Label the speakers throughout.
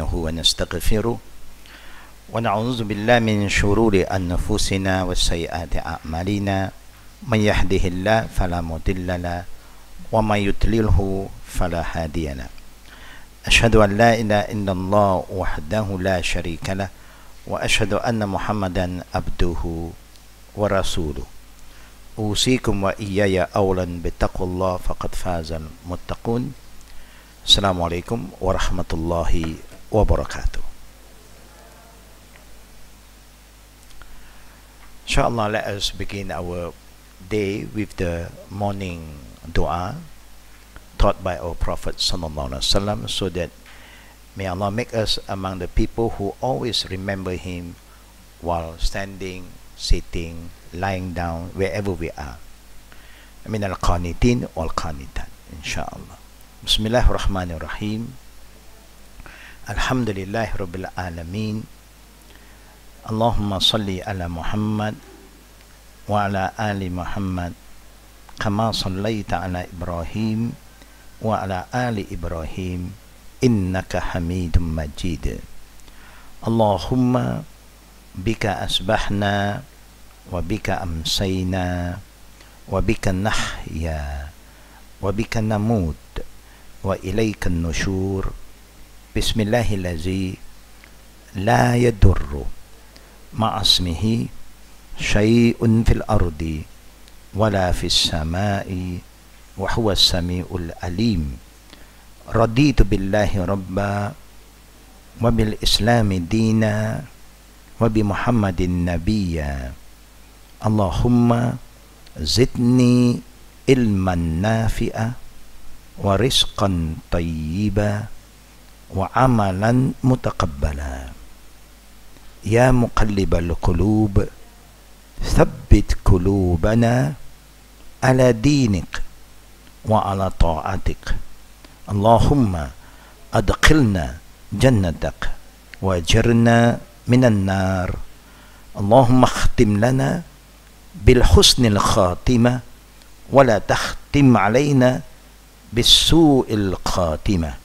Speaker 1: نستعينه ونستغفره ونعوذ بالله من شرور أنفسنا وسيئات أعمالنا من يهده الله فلا مضل له ومن يضلله فلا هادي له أشهد أن لا إله إلا الله وحده لا شريك له وأشهد أن محمدا عبده ورسوله أوصيكم وإياي أولا بتقوى الله فقد فاز المتقون. السلام عليكم ورحمة الله وبركاته. Inshallah, let us begin our day with the morning dua taught by our Prophet Sallallahu Alaihi Wasallam, so that may Allah make us among the people who always remember Him while standing, sitting, lying down, wherever we are. Min al-qanitin wal-qanitat, inshallah. Bismillahirrahmanirrahim. Alhamdulillahi Rabbil Alameen. Allahumma salli ala Muhammad wa ala ali Muhammad kama sallaita ala Ibrahim wa ala ali Ibrahim innaka hamidum majid. Allahumma bika asbahna wa bika amsayna wa bika nahya wa bika namut wa ilayka nushur. Bismillahirrahmanirrahim. La yadurru ma'asmihi syai'un fil ardi wala fis sama'i wa huwa as-sami'ul alim. Raditu billahi rabba wa bil islami dina wa bi muhammadin nabiyya. Allahumma zidni ilman nafi'a wa rizqan tayyiba wa amalan mutaqabbala. Ya muqallibal qulub thabbit qulubana ala dinik wa ala ta'atik. Allahumma adkhilna jannatak wa ajirna minan nar. Allahumma khtim lana bil husnil khatimah wa la takhtim alayna bis su'il khatimah.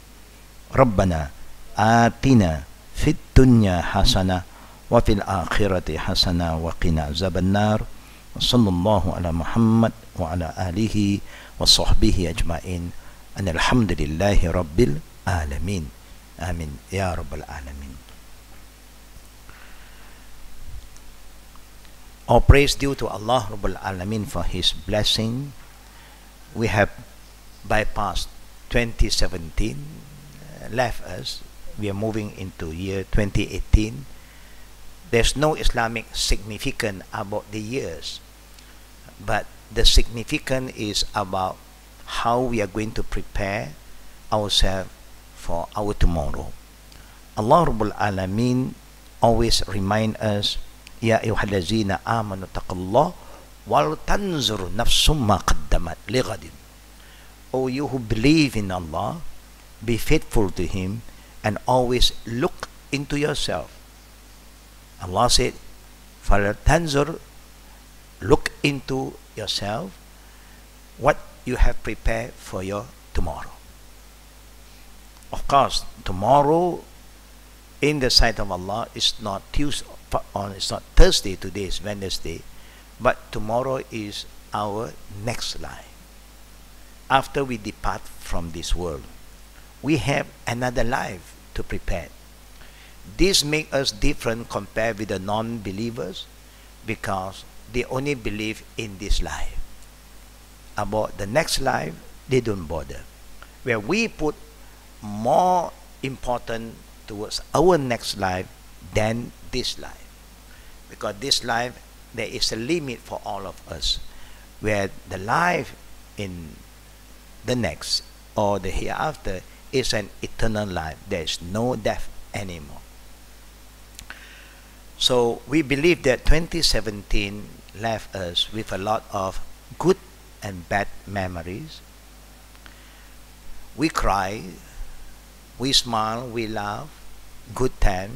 Speaker 1: Rabbana atina fid dunya hasanah wa fil akhirati hasanah wa qina azaban nar. Sallallahu ala Muhammad wa ala alihi wa sahbihi ajma'in. Alhamdulillahi rabbil alamin. Amin ya rabbal alamin. All praise due to Allah Rabbul Alamin for His blessing. We have bypassed 2017, left us. We are moving into year 2018. There's no Islamic significance about the years, but the significance is about how we are going to prepare ourselves for our tomorrow. Allah Rabbul Alamin always remind us, Ya ayyuhallazina amanu taqallah wal tanzur nafsum ma qaddamat lighadin. O you who believe in Allah, be faithful to Him and always look into yourself. Allah said, fal tanzur, look into yourself what you have prepared for your tomorrow. Of course, tomorrow in the sight of Allah is not Tuesday, it's not Thursday, today is Wednesday, but tomorrow is our next life. After we depart from this world, we have another life to prepare. This makes us different compared with the non-believers, because they only believe in this life. About the next life, they don't bother. Where we put more important towards our next life than this life. Because this life, there is a limit for all of us. Where the life in the next or the hereafter is an eternal life. There is no death anymore. So we believe that 2017 left us with a lot of good and bad memories. We cry, we smile, we laugh, good time,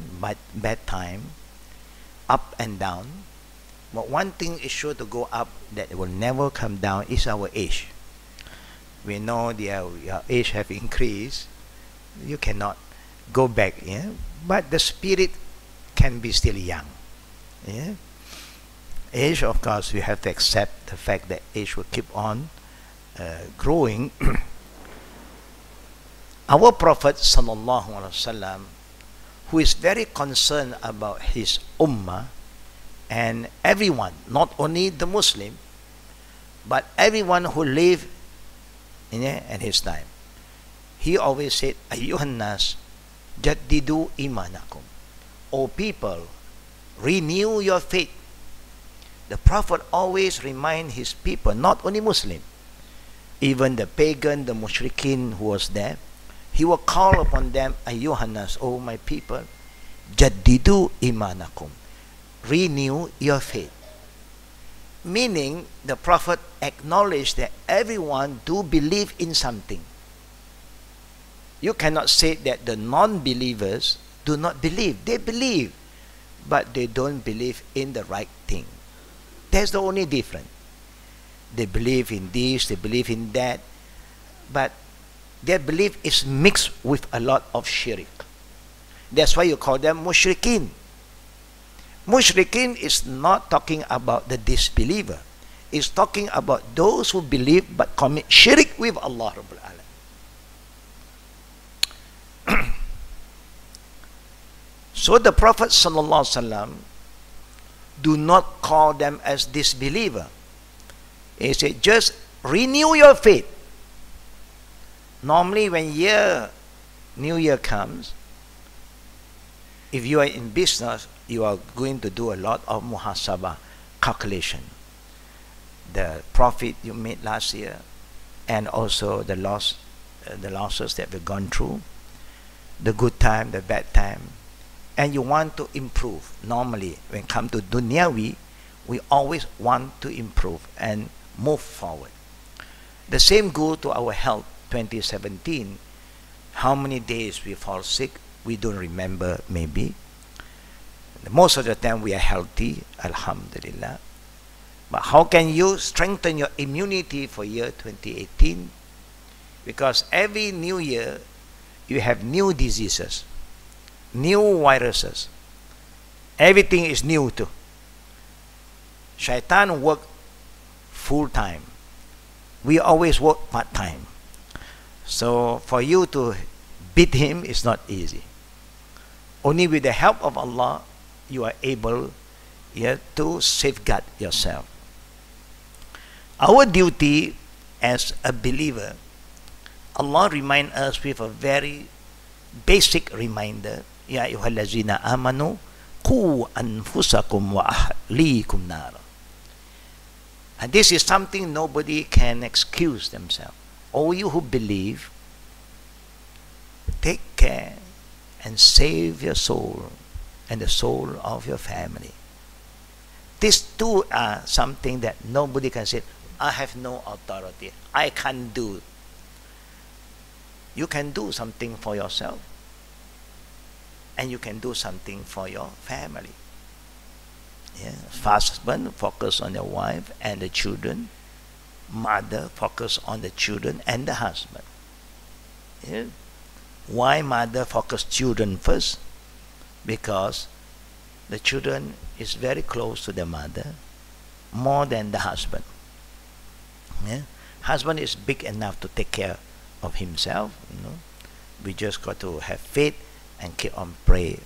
Speaker 1: bad time, up and down. But one thing is sure to go up that will never come down is our age. We know your age have increased. You cannot go back, yeah. But the spirit can be still young, yeah. Age, of course, we have to accept the fact that age will keep on growing. Our Prophet sallallahu alaihi wasallam, who is very concerned about his ummah and everyone, not only the Muslim, but everyone who lived in his time, he always said, "Ayyuhan nas, jaddidu imanakum." O people, renew your faith. The Prophet always remind his people, not only Muslim, even the pagan, the mushrikeen who was there, he will call upon them, "Ayyuhan nas, O my people, jaddidu imanakum." Renew your faith. Meaning, the Prophet acknowledged that everyone do believe in something. You cannot say that the non-believers do not believe. They believe, but they don't believe in the right thing. That's the only difference. They believe in this, they believe in that, but their belief is mixed with a lot of shirk. That's why you call them mushrikeen. Mushrikeen is not talking about the disbeliever. It's talking about those who believe but commit shirk with Allah Rabbul Alamin. So the Prophet sallallahu alaihi wasallam do not call them as disbeliever. He said, just renew your faith. Normally when New Year comes, if you are in business, you are going to do a lot of muhasabah, calculation. The profit you made last year, and also the losses that we've gone through, the good time, the bad time, and you want to improve. Normally, when it comes to dunyawi, we always want to improve and move forward. The same goes to our health. 2017, how many days we fall sick, we don't remember maybe. Most of the time we are healthy, alhamdulillah. But how can you strengthen your immunity for year 2018? Because every new year you have new diseases, new viruses. Everything is new too. Shaitan work full time. We always work part time. So for you to beat him is not easy. Only with the help of Allah you are able to safeguard yourself. Our duty as a believer, Allah reminds us with a very basic reminder, Ya ayyuhallazina amanu qu anfusakum wa ahlikum nar. And this is something nobody can excuse themselves. All you who believe, take care and save your soul and the soul of your family. These two are something that nobody can say, I have no authority, I can't do. You can do something for yourself, and you can do something for your family. Yeah. Husband, focus on your wife and the children. Mother, focus on the children and the husband. Yeah. Why mother focus children first? Because the children is very close to the mother more than the husband. Yeah. Husband is big enough to take care of himself. We just got to have faith and keep on praying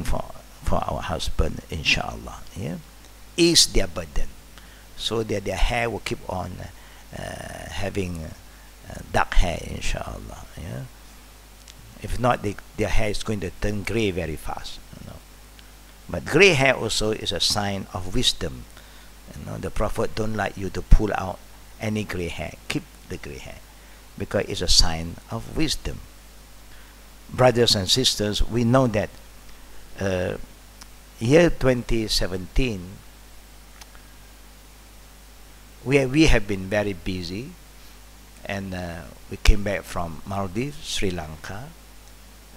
Speaker 1: for our husband, inshallah. Yeah. Ease their burden, so that their hair will keep on having dark hair, inshallah. Yeah. If not, their hair is going to turn gray very fast. But gray hair also is a sign of wisdom. The Prophet don't like you to pull out any gray hair. Keep the gray hair, because it's a sign of wisdom. Brothers and sisters, we know that year 2017, we have been very busy, and we came back from Maldives, Sri Lanka.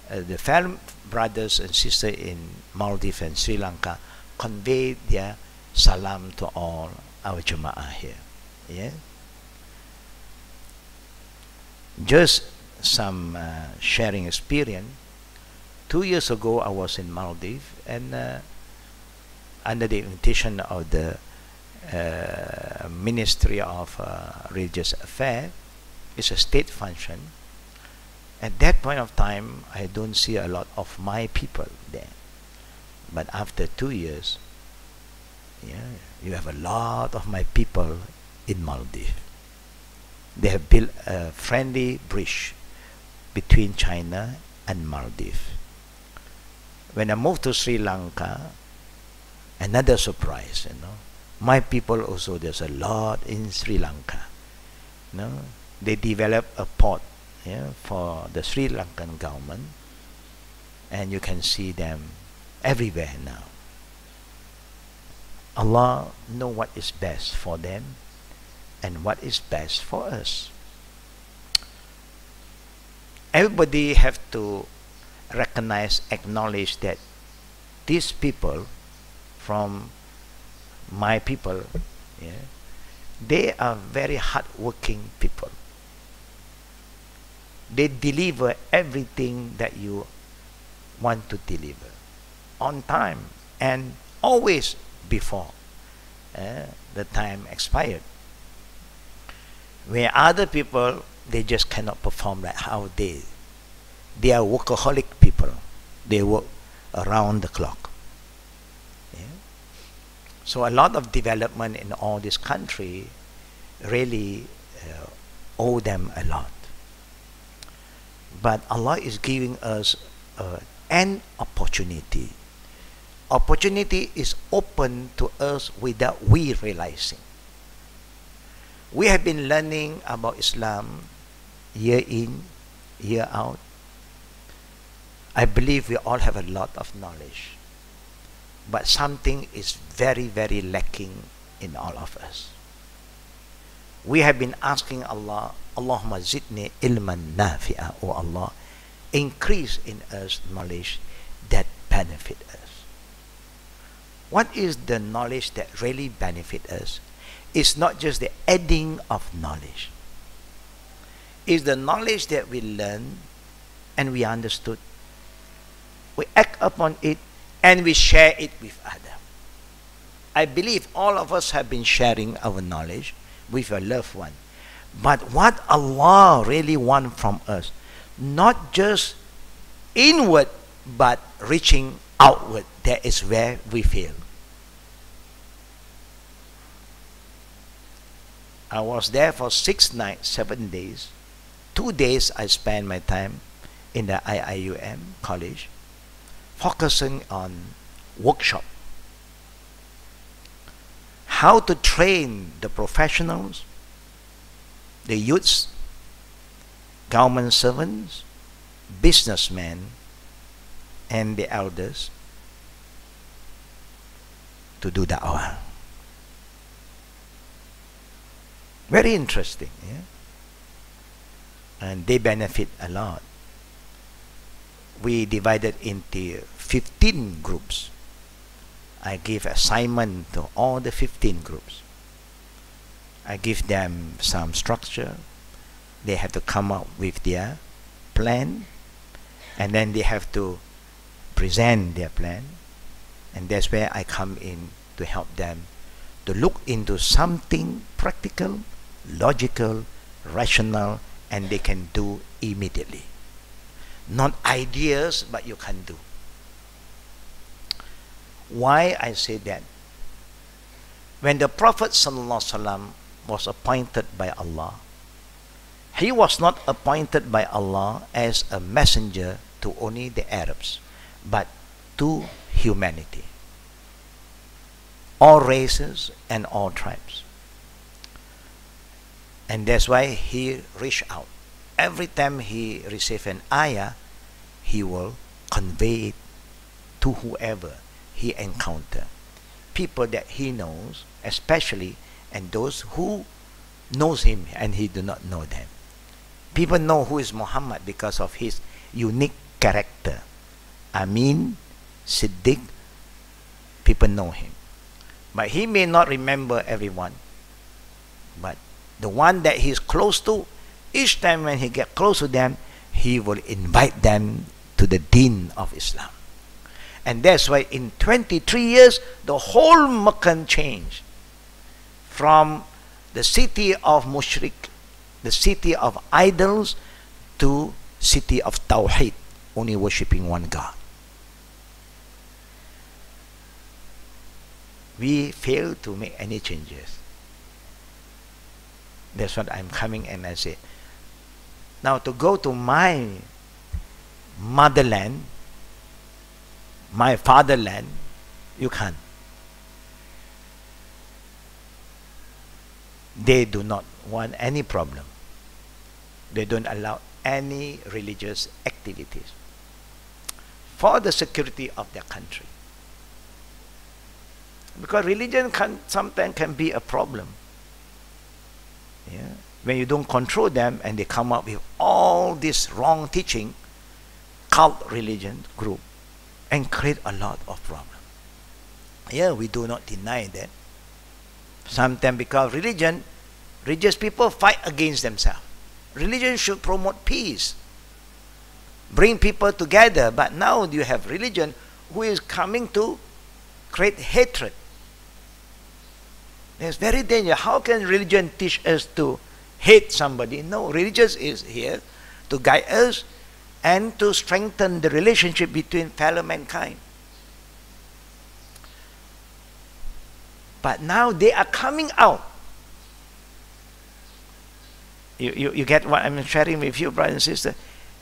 Speaker 1: The fellow brothers and sisters in Maldives and Sri Lanka conveyed their salam to all our Jama'ah here. Yeah. Just some sharing experience. 2 years ago, I was in Maldives, and under the invitation of the Ministry of Religious Affairs, it's a state function. At that point of time, I don't see a lot of my people there. But after 2 years, yeah, you have a lot of my people in Maldives. They have built a friendly bridge between China and Maldives. When I moved to Sri Lanka, another surprise, my people also, there's a lot in Sri Lanka. They developed a port, for the Sri Lankan government, and you can see them everywhere now. Allah knows what is best for them and what is best for us. Everybody have to recognize, acknowledge that these people from my people, they are very hardworking people. They deliver everything that you want to deliver on time and always before the time expired. Where other people, they just cannot perform like how they are workaholic people. They work around the clock. So a lot of development in all this country really owe them a lot. But Allah is giving us an opportunity. Opportunity is open to us without we realizing. We have been learning about Islam year in, year out. I believe we all have a lot of knowledge. But something is very, very lacking in all of us. We have been asking Allah, Allahumma zidni ilman nafi'a, O Allah, increase in us knowledge that benefit us. What is the knowledge that really benefit us? It's not just the adding of knowledge. It's the knowledge that we learn and we understood. We act upon it and we share it with others. I believe all of us have been sharing our knowledge with a loved one. But what Allah really wants from us, not just inward, but reaching outward, that is where we fail. I was there for 6 nights, 7 days. 2 days I spent my time in the IIUM college, focusing on workshop. How to train the professionals, the youths, government servants, businessmen, and the elders to do da'wah. Very interesting, and they benefit a lot. We divided into 15 groups. I give assignment to all the 15 groups. I give them some structure. They have to come up with their plan, and then they have to present their plan, and that's where I come in to help them to look into something practical, logical, rational, and they can do immediately. Not ideas, but you can do. Why I say that? When the Prophet ﷺ was appointed by Allah, he was not appointed by Allah as a messenger to only the Arabs, but to humanity, all races and all tribes. And that's why he reached out. Every time he received an ayah, he will convey it to whoever he encountered. People that he knows, especially, and those who knows him and he do not know them. People know who is Muhammad because of his unique character. Amin, Siddiq, people know him. But he may not remember everyone. But the one that he's close to, each time when he get close to them, he will invite them to the deen of Islam. And that's why in 23 years, the whole Mecca changed. From the city of Mushrik, the city of idols, to city of Tawheed, only worshipping one God. We fail to make any changes. That's what I'm coming and I say. Now to go to my motherland, my fatherland, you can't. They do not want any problem. They don't allow any religious activities for the security of their country. Because religion sometimes can be a problem. Yeah? When you don't control them and they come up with all this wrong teaching, cult religion group, and create a lot of problems. Yeah, we do not deny that. Sometimes because religious people fight against themselves. Religion should promote peace, bring people together. But now you have religion who is coming to create hatred. It's very dangerous. How can religion teach us to hate somebody? No, religion is here to guide us and to strengthen the relationship between fellow mankind. But now they are coming out. You get what I'm sharing with you, brothers and sisters?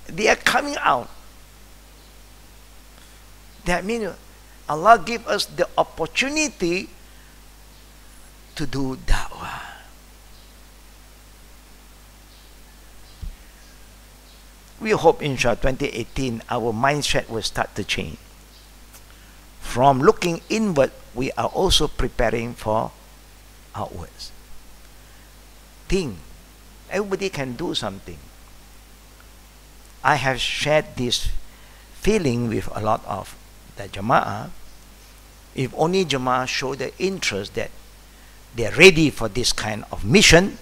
Speaker 1: They are coming out. That means Allah gives us the opportunity to do da'wah. We hope, inshallah, 2018, our mindset will start to change. From looking inward, we are also preparing for outwards. Think. Everybody can do something. I have shared this feeling with a lot of the Jama'ah. If only Jama'ah show the interest that they are ready for this kind of mission,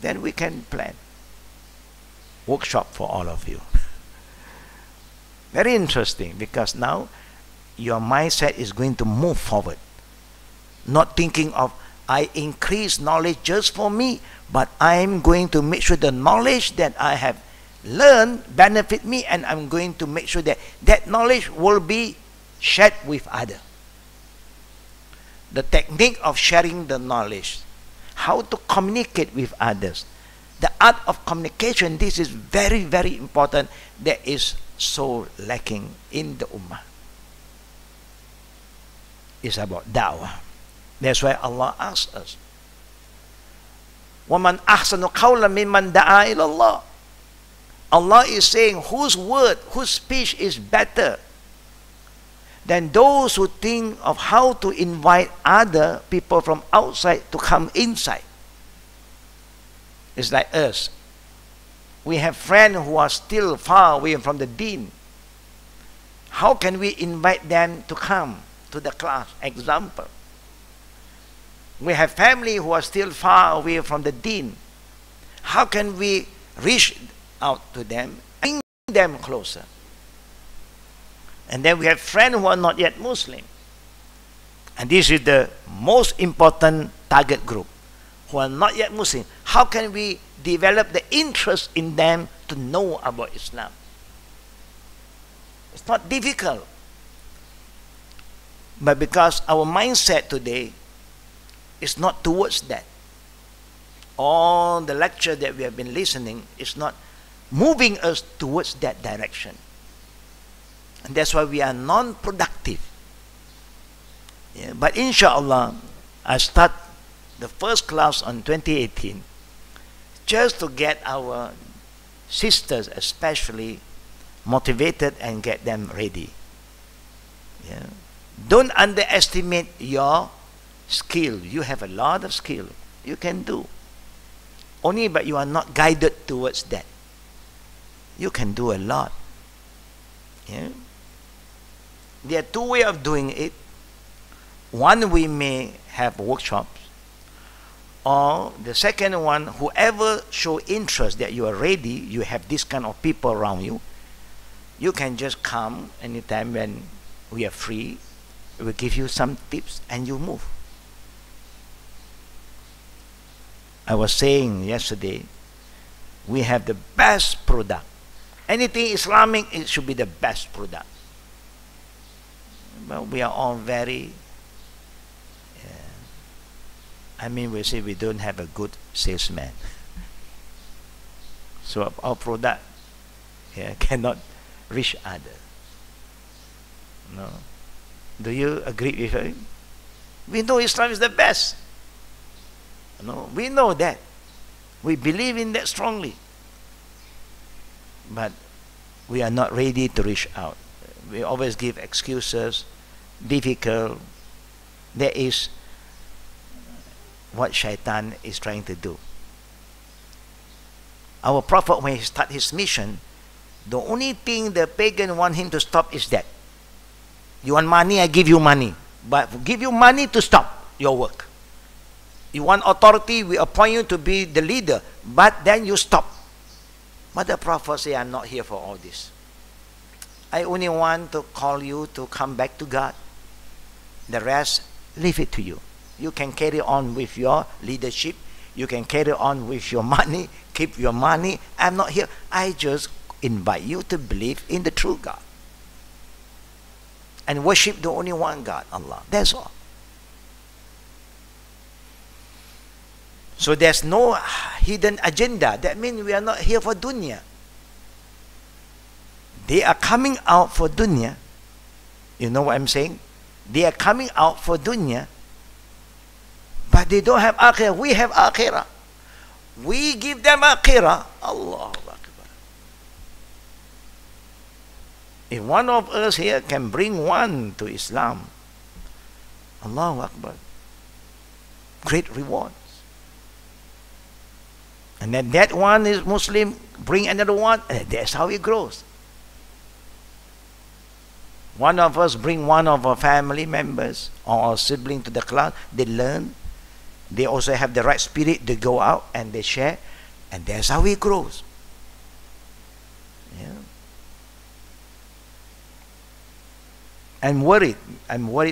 Speaker 1: then we can plan workshop for all of you. Very interesting, because now your mindset is going to move forward. Not thinking of, I increase knowledge just for me, but I'm going to make sure the knowledge that I have learned benefit me, and I'm going to make sure that that knowledge will be shared with others. The technique of sharing the knowledge, how to communicate with others, the art of communication, this is very, very important. That is so lacking in the Ummah. It's about da'wah. That's why Allah asks us, وَمَنْ أَحْسَنُ قَوْلًا مِمَّنْ دَعَا إِلَى اللَّهِ. Allah is saying, whose word, whose speech is better than those who think of how to invite other people from outside to come inside. It's like us. We have friends who are still far away from the deen. How can we invite them to come to the class? Example. We have family who are still far away from the deen. How can we reach out to them, bring them closer? And then we have friends who are not yet Muslim. And this is the most important target group, who are not yet Muslim. How can we develop the interest in them to know about Islam? It's not difficult. But because our mindset today is not towards that. All the lecture that we have been listening is not moving us towards that direction. And that's why we are non-productive. Yeah, but inshallah, I start the first class on 2018 just to get our sisters especially motivated and get them ready. Yeah. Don't underestimate your skill. You have a lot of skill. You can do. Only but you are not guided towards that. You can do a lot. Yeah. There are two ways of doing it. One, we may have workshops, Or the second one, whoever show interest that you are ready, you have this kind of people around you, you can just come anytime when we are free. We'll give you some tips and you move. I was saying yesterday, we have the best product. Anything Islamic, it should be the best product. But we are all very, we say we don't have a good salesman. So our product cannot reach others. No. Do you agree with me? We know Islam is the best. No, we know that. We believe in that strongly. But we are not ready to reach out. We always give excuses, difficult. That is what Shaitan is trying to do. Our Prophet, when he started his mission, the only thing the pagan want him to stop is that. You want money, I give you money. But give you money to stop your work. You want authority, we appoint you to be the leader. But then you stop. But the Prophet said, I'm not here for all this. I only want to call you to come back to God. The rest, leave it to you. You can carry on with your leadership. You can carry on with your money. Keep your money. I'm not here. I just invite you to believe in the true God. And worship the only one God, Allah. That's all. So there's no hidden agenda. That means we are not here for dunya. They are coming out for dunya. You know what I'm saying? They are coming out for dunya, but they don't have akhirah. We have akhirah. We give them akhirah. Allahu Akbar. If one of us here can bring one to Islam, Allahu Akbar, great rewards. And then that one is Muslim, bring another one, and that's how it grows. One of us bring one of our family members or our sibling to the class, they learn. They also have the right spirit, they go out and they share, and that's how it grows. Yeah. I'm worried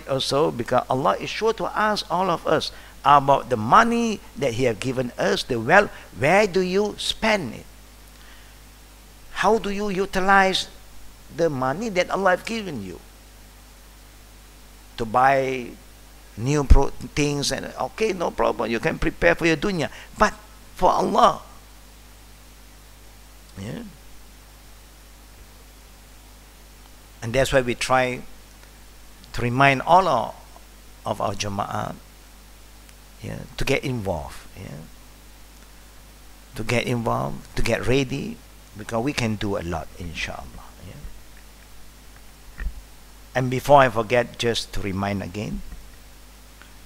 Speaker 1: also because Allah is sure to ask all of us about the money that He has given us, the wealth. Where do you spend it? How do you utilize the money that Allah has given you? To buy new things, and okay, no problem, you can prepare for your dunya. But for Allah, yeah. And that's why we try to remind all of our jama'ah, yeah, to get involved, yeah, to get involved, to get ready, because we can do a lot, inshallah. Yeah. And before I forget, just to remind again,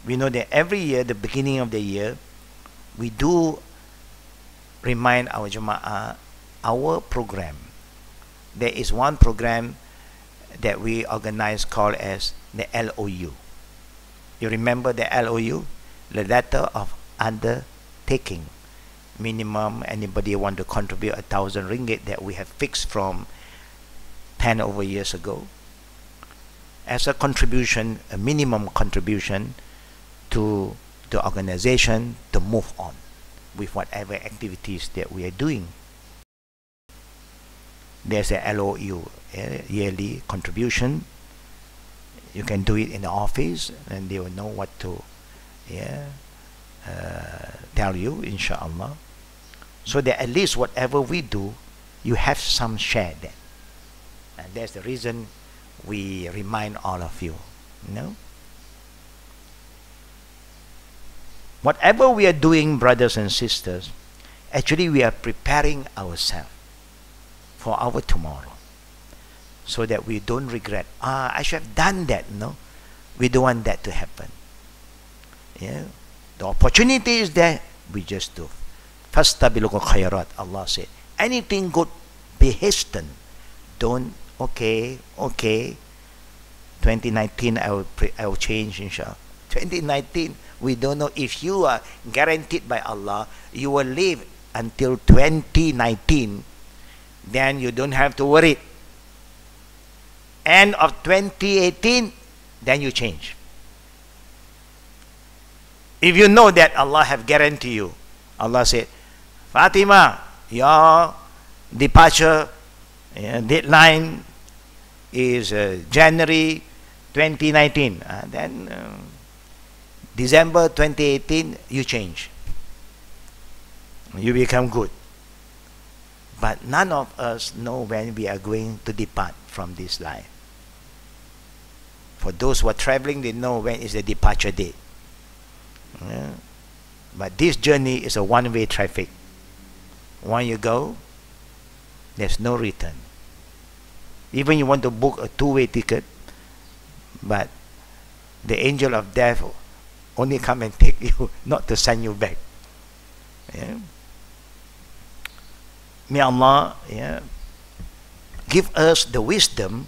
Speaker 1: we know that every year, the beginning of the year, we do remind our jama'ah our program. There is one program that we organize called as the LOU. You remember the LOU? The letter of undertaking. Minimum, anybody want to contribute 1,000 ringgit that we have fixed from 10 over years ago as a contribution, a minimum contribution to the organization to move on with whatever activities that we are doing. There's a LOU, yearly contribution. You can do it in the office and they will know what to tell you, inshallah. So that at least whatever we do, you have some share there. And that's the reason we remind all of you. You know? Whatever we are doing, brothers and sisters, actually we are preparing ourselves for our tomorrow, so that we don't regret. I should have done that. No, we don't want that to happen. Yeah, the opportunity is there. We just do. Fastabiqul khairat. Allah said, anything good, be hasten. Don't. Okay. 2019, I will change, inshallah. 2019, we don't know if you are guaranteed by Allah, you will live until 2019, then you don't have to worry. End of 2018, then you change. If you know that Allah have guaranteed you, Allah said, Fatima, your departure deadline is January 2019. Then December 2018, you change. You become good. But none of us know when we are going to depart from this life. For those who are traveling, they know when is the departure date. But this journey is a one-way traffic. When you go, there's no return. Even you want to book a two-way ticket, but the angel of death only come and take you, not to send you back. May Allah give us the wisdom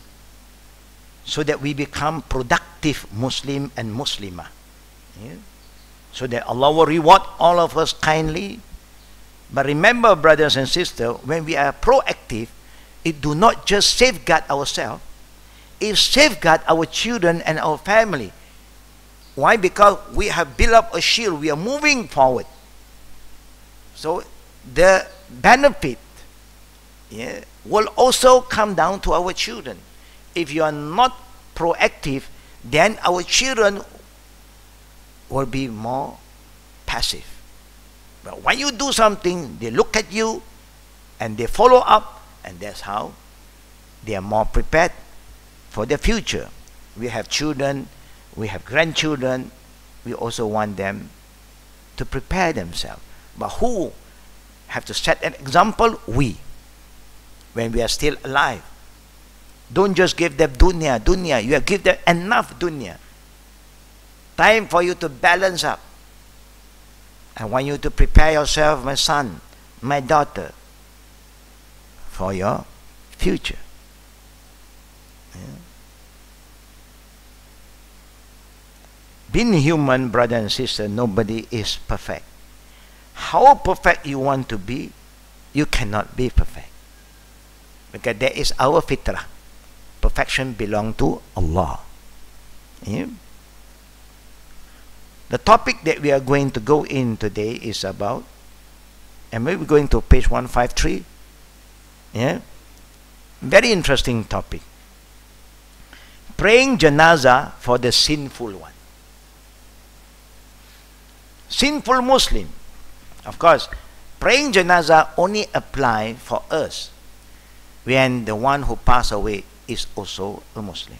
Speaker 1: so that we become productive Muslim and Muslimah. So that Allah will reward all of us kindly. But remember, brothers and sisters, when we are proactive, it do not just safeguard ourselves, it safeguard our children and our family. Why? Because we have built up a shield, we are moving forward. So the benefit will also come down to our children. If you are not proactive, then our children will be more passive. But when you do something, they look at you and they follow up, and that's how they are more prepared for the future. We have children, we have grandchildren, we also want them to prepare themselves. But who have to set an example? We, when we are still alive. Don't just give them dunya. You have give them enough dunya. Time for you to balance up. I want you to prepare yourself, my son, my daughter, for your future. Being human, brother and sister, nobody is perfect. How perfect you want to be, you cannot be perfect. Because that is our fitrah. Perfection belongs to Allah. The topic that we are going to go in today is about, and maybe going to page 153. Very interesting topic. Praying janazah for the sinful one. Sinful Muslim. Of course, praying janazah only apply for us when the one who passed away is also a Muslim.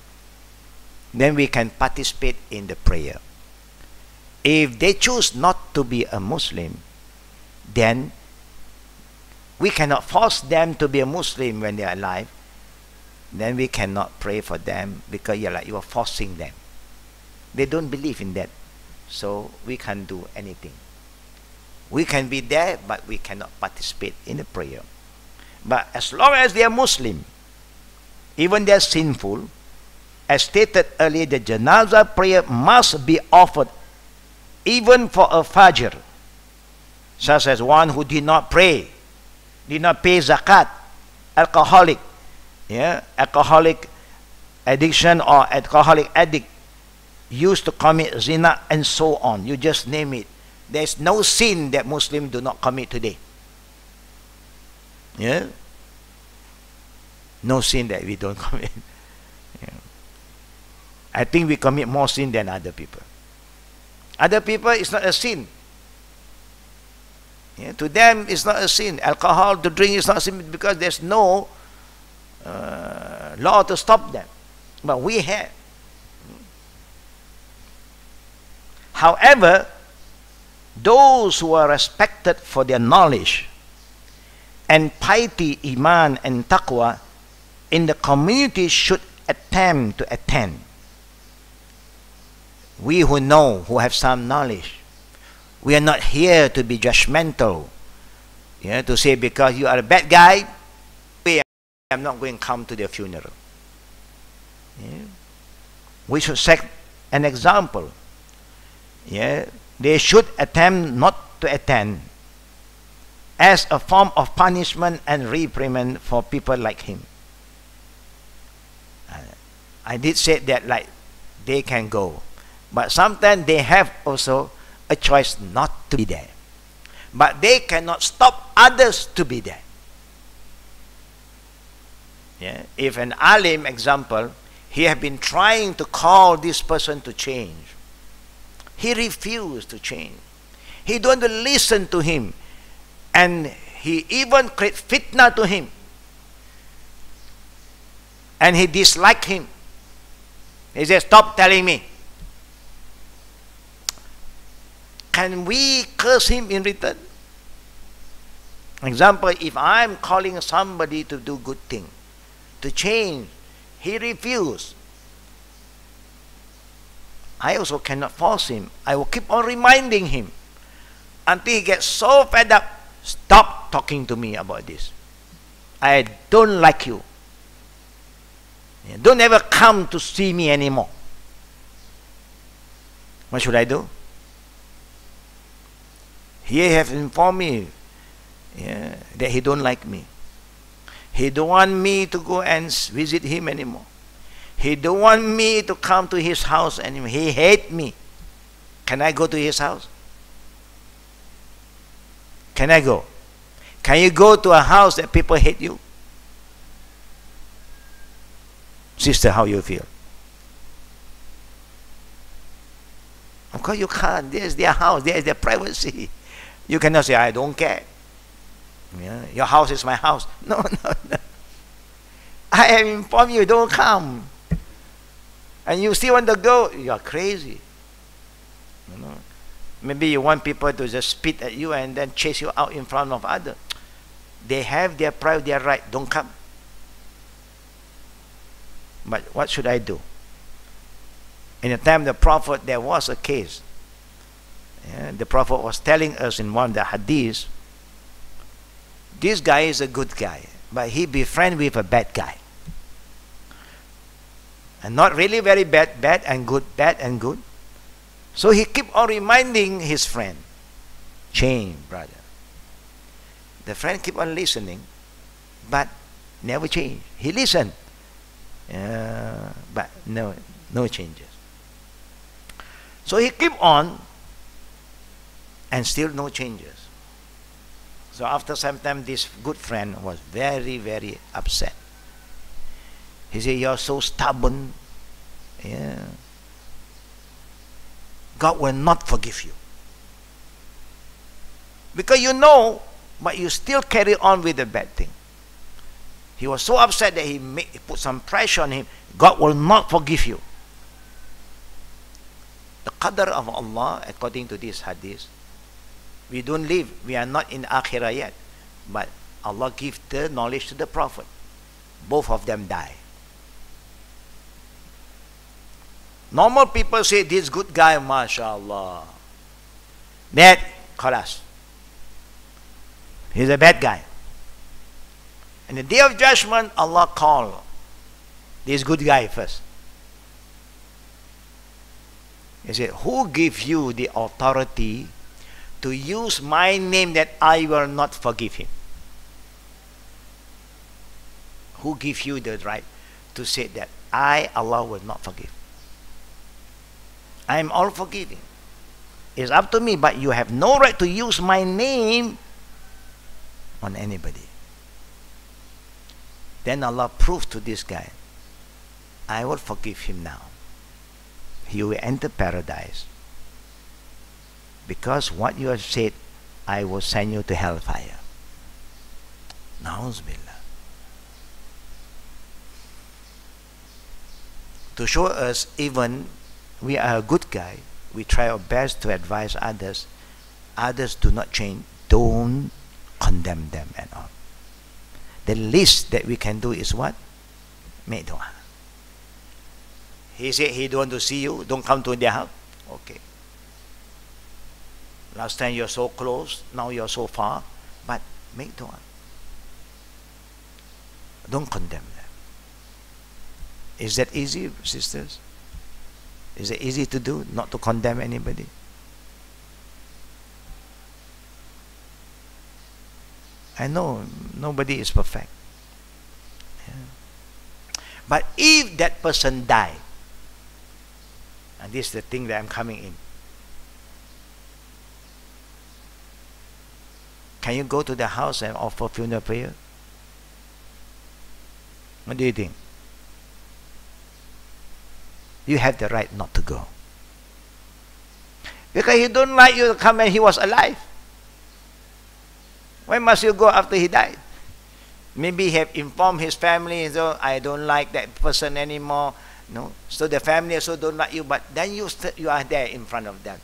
Speaker 1: Then we can participate in the prayer. If they choose not to be a Muslim, then we cannot force them to be a Muslim when they are alive. Then we cannot pray for them because you are forcing them. They don't believe in that. So we can't do anything. We can be there, but we cannot participate in the prayer. But as long as they are Muslim, even they are sinful, as stated earlier, the janazah prayer must be offered even for a fajr, such as one who did not pray, did not pay zakat, alcoholic, alcoholic addiction or alcoholic addict, used to commit zina, and so on. You just name it. There's no sin that Muslims do not commit today. No sin that we don't commit. I think we commit more sin than other people. Other people, it's not a sin. To them, it's not a sin. Alcohol to drink is not a sin because there's no law to stop them. But we have. However, those who are respected for their knowledge and piety, iman, and taqwa in the community should attempt to attend. We who know, who have some knowledge, we are not here to be judgmental, to say because you are a bad guy, I'm not going to come to their funeral. We should set an example. Yeah, they should attempt not to attend as a form of punishment and reprimand for people like him. I did say that like they can go, but sometimes they have also a choice not to be there. But they cannot stop others to be there. Yeah? If an alim, example, he have been trying to call this person to change. He refused to change. He don't listen to him. And he even create fitna to him. And he disliked him. He says, stop telling me. Can we curse him in return? Example, if I'm calling somebody to do good thing, to change, he refused. I also cannot force him. I will keep on reminding him until he gets so fed up. Stop talking to me about this. I don't like you. Don't ever come to see me anymore. What should I do? He have informed me that he don't like me. He don't want me to go and visit him anymore. He don't want me to come to his house anymore. He hate me. Can I go to his house? Can I go? Can you go to a house that people hate you? Sister, how you feel? Of course you can't. There's their house. There's their privacy. You cannot say, I don't care. Yeah, your house is my house. No, no, no. I have informed you, don't come. And you still want to go. You are crazy. You know? Maybe you want people to just spit at you and then chase you out in front of others. They have their pride, their right. Don't come. But what should I do? In the time of the Prophet, there was a case. Yeah, the Prophet was telling us in one of the hadiths, this guy is a good guy, but he befriended with a bad guy. And not really very bad, bad and good, bad and good. So he kept on reminding his friend, change, brother. The friend kept on listening, but never changed. He listened, but no changes. So he kept on, and still no changes. So after some time, this good friend was very, very upset. He said, you're so stubborn. Yeah. God will not forgive you. Because you know, but you still carry on with the bad thing. He was so upset that he put some pressure on him. God will not forgive you. The qadr of Allah, according to this hadith, we don't live, we are not in Akhirah yet. But Allah gives the knowledge to the Prophet. Both of them die. Normal people say, this good guy, mashallah. That, khalas. He's a bad guy. And the day of judgment, Allah called this good guy first. He said, who gave you the authority to use my name that I will not forgive him? Who gave you the right to say that I, Allah, will not forgive? I am all forgiving. It's up to me, but you have no right to use my name on anybody. Then Allah proved to this guy, I will forgive him now. He will enter paradise. Because what you have said, I will send you to hellfire. Na'uzubillah. To show us, even we are a good guy, we try our best to advise others. Others do not change. Don't condemn them at all. The least that we can do is what? Make dua. He said he don't want to see you. Don't come to their house. Okay. Last time you're so close. Now you're so far. But make dua. Don't condemn them. Is that easy, sisters? Is it easy to do? Not to condemn anybody? I know nobody is perfect. Yeah. But if that person died, and this is the thing that I'm coming in, can you go to the house and offer funeral prayer? What do you think? You have the right not to go. Because he don't like you to come when he was alive. Why must you go after he died? Maybe he have informed his family, so I don't like that person anymore. No, so the family also don't like you. But then you are there in front of them.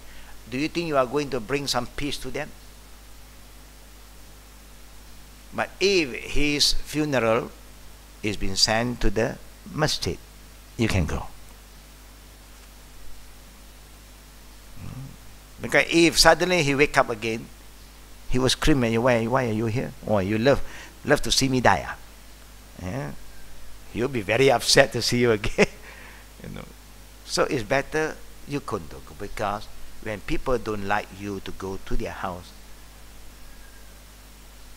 Speaker 1: Do you think you are going to bring some peace to them? But if his funeral is being sent to the masjid, you can go. Because if suddenly he wake up again, he was screaming, why are you here? Oh, you love to see me die. Yeah? He'll be very upset to see you again. So it's better you couldn't go, because when people don't like you to go to their house,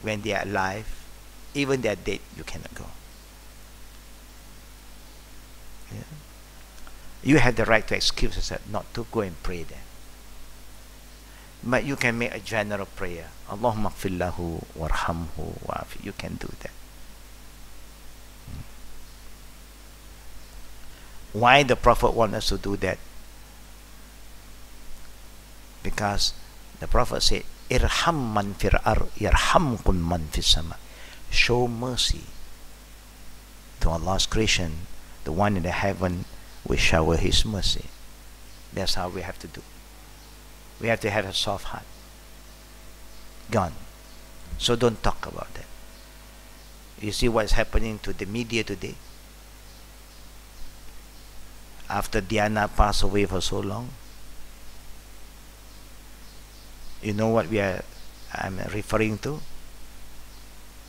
Speaker 1: when they are alive, even they are dead, you cannot go. Yeah? You have the right to excuse yourself not to go and pray there. But you can make a general prayer. Allahumma gfir lahu warhamhu wa'afi. You can do that. Why the Prophet wants us to do that? Because the Prophet said, Irham man fir yarhamkum man fis sama. Show mercy to Allah's creation. The one in the heaven will shower His mercy. That's how we have to do. We have to have a soft heart. Gone. So don't talk about that. You see what's happening to the media today? After Diana passed away for so long, you know what I'm referring to?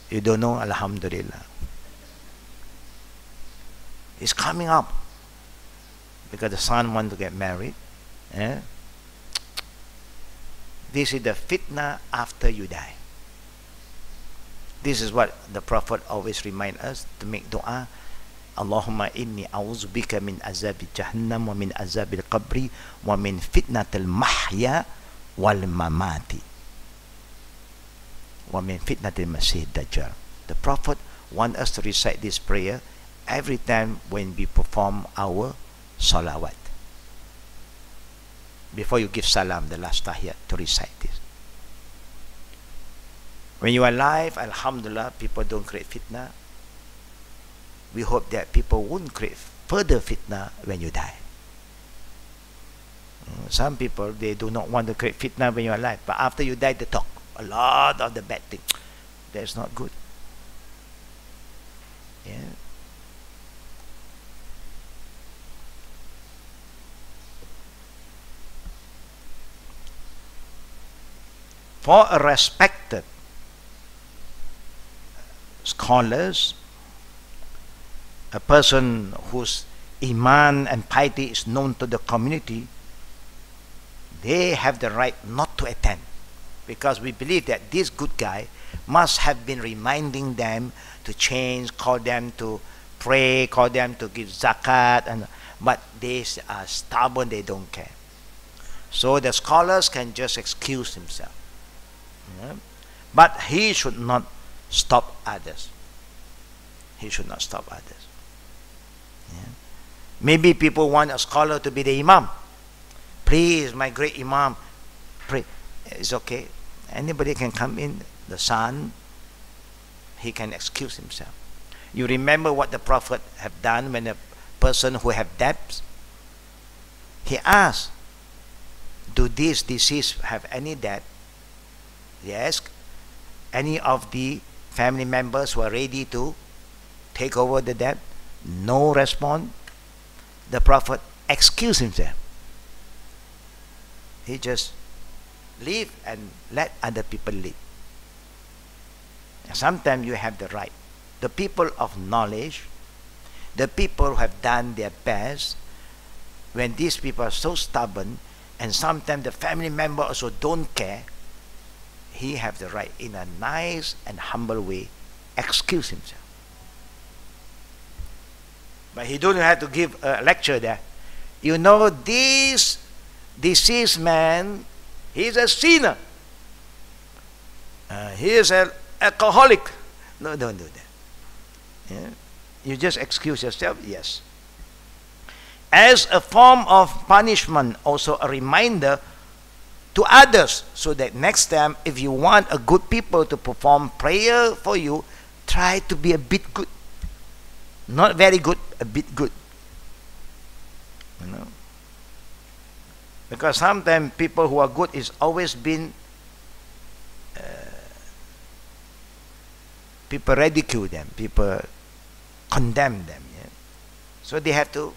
Speaker 1: You don't know? Alhamdulillah. It's coming up because the son wants to get married. Eh? This is the fitna after you die. This is what the Prophet always reminds us to make dua. Allahumma inni a'udzubika min azabi jahannam wa min azabil qabri wa min fitnatil mahya wal mamati wa min fitnatil masih dajjal. The Prophet wants us to recite this prayer every time when we perform our salawat. Before you give salam, the last tahiyat, to recite this. When you are alive, alhamdulillah, people don't create fitna. We hope that people won't create further fitna when you die. Some people, they do not want to create fitna when you are alive, but after you die, they talk a lot of the bad things. That's not good. Yeah. For a respected scholars, a person whose iman and piety is known to the community, they have the right not to attend, because we believe that this good guy must have been reminding them to change, call them to pray, call them to give zakat, but they are stubborn, they don't care. So the scholars can just excuse himself. Yeah. But he should not stop others. He should not stop others. Yeah. Maybe people want a scholar to be the imam. Please, my great imam, pray. It's okay. Anybody can come in. The son, he can excuse himself. You remember what the Prophet have done when a person who have debts? He asked, do this deceased have any debt? Yes. Any of the family members who are ready to take over the debt? No response. The Prophet excused himself. He just leave and let other people leave. Sometimes you have the right. The people of knowledge, the people who have done their best, when these people are so stubborn, and sometimes the family member also don't care, he have the right, in a nice and humble way, excuse himself. But he don't have to give a lecture there. You know, this deceased man, he's a sinner. He is an alcoholic. No, don't do that. Yeah? You just excuse yourself, yes. As a form of punishment, also a reminder to others, so that next time, if you want a good people to perform prayer for you, try to be a bit good. Not very good, a bit good. You know? Because sometimes people who are good is always been people ridicule them, people condemn them. Yeah? So they have to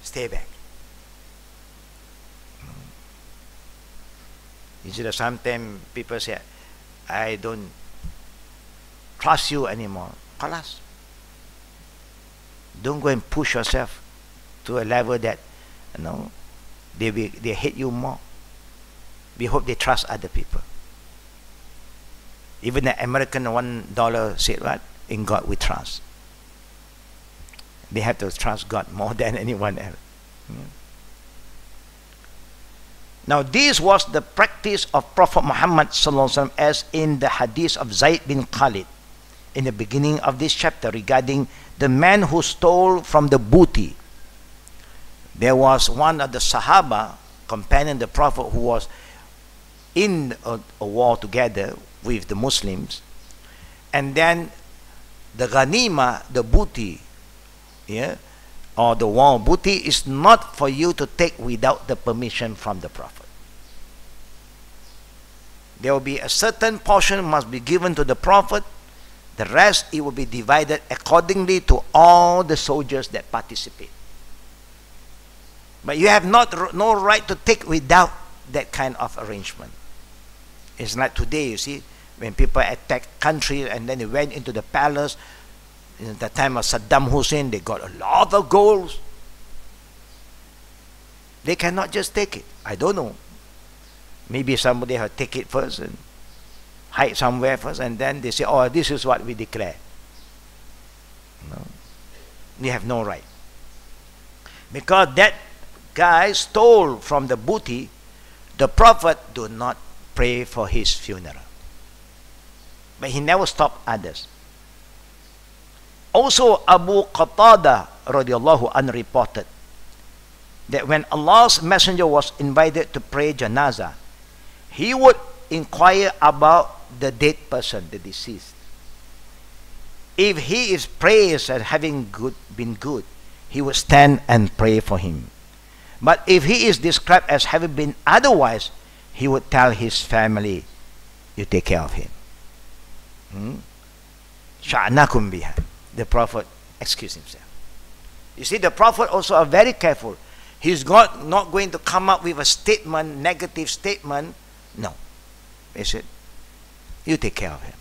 Speaker 1: stay back. You see that sometimes people say, I don't trust you anymore. Kalas. Don't go and push yourself to a level that, you know, they hate you more. We hope they trust other people. Even the American $1 said, what? In God we trust. They have to trust God more than anyone else. Yeah. Now this was the practice of Prophet Muhammad ﷺ, as in the hadith of Zayd bin Khalid in the beginning of this chapter regarding the man who stole from the booty. There was one of the Sahaba, companion the Prophet, who was in a war together with the Muslims, and then the ghanima, the booty, yeah, or the war booty, is not for you to take without the permission from the Prophet. There will be a certain portion must be given to the Prophet. The rest, it will be divided accordingly to all the soldiers that participate. But you have no right to take without that kind of arrangement. It's like today, you see, when people attack countries and then they went into the palace. In the time of Saddam Hussein, they got a lot of gold. They cannot just take it. I don't know. Maybe somebody will take it first and hide somewhere first, and then they say, oh, this is what we declare. No. We have no right. Because that guy stole from the booty, the Prophet do not pray for his funeral. But he never stopped others. Also, Abu Qatada radiallahu anhu reported that when Allah's Messenger was invited to pray janazah, he would inquire about the dead person, the deceased. If he is praised as having been good, he would stand and pray for him. But if he is described as having been otherwise, he would tell his family, you take care of him. Sha'nakum biha. The Prophet excused himself. You see, the Prophet also are very careful. He's not going to come up with a statement, negative statement. No. He said, you take care of him.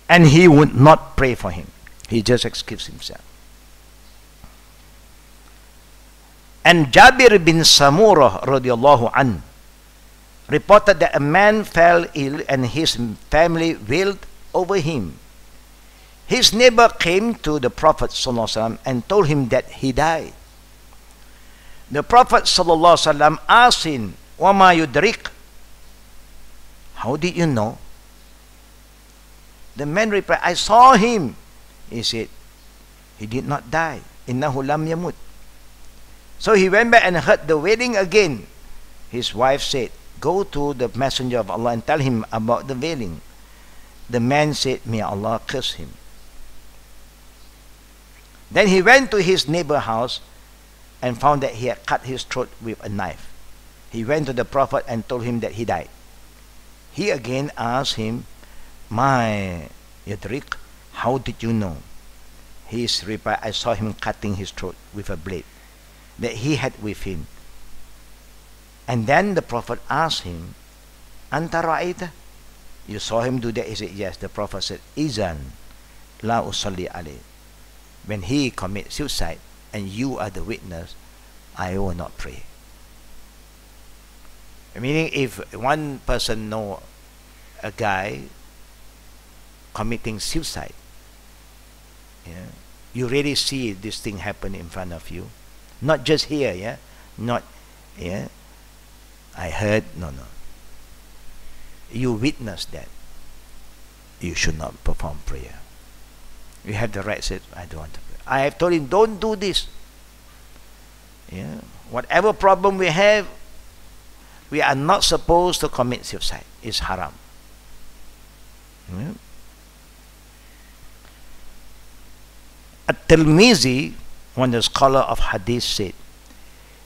Speaker 1: And he would not pray for him. He just excused himself. And Jabir bin Samurah radiallahu anhu reported that a man fell ill and his family wailed over him. His neighbor came to the Prophet ﷺ and told him that he died. The Prophet ﷺ asked him, "Wama yudrik?" How did you know? The man replied, I saw him. He said, he did not die. Innahu lam yamut. So he went back and heard the wailing again. His wife said, go to the Messenger of Allah and tell him about the wailing. The man said, may Allah curse him. Then he went to his neighbor's house and found that he had cut his throat with a knife. He went to the Prophet and told him that he died. He again asked him, my Yadrik, how did you know? He replied, I saw him cutting his throat with a blade that he had with him. And then the Prophet asked him, Anta ra'aita? You saw him do that? He said, yes. The Prophet said, Izan la usalli alayh. When he commits suicide and you are the witness, I will not pray. Meaning, if one person know a guy committing suicide, yeah, you really see this thing happen in front of you, not just here, yeah, not, yeah, I heard, no, you witness that, you should not perform prayer. You have the right to say, I don't want to pray. I have told him, don't do this. Yeah, whatever problem we have, we are not supposed to commit suicide. It's haram. Yeah. At-Tirmizi, one of the scholars of hadith, said,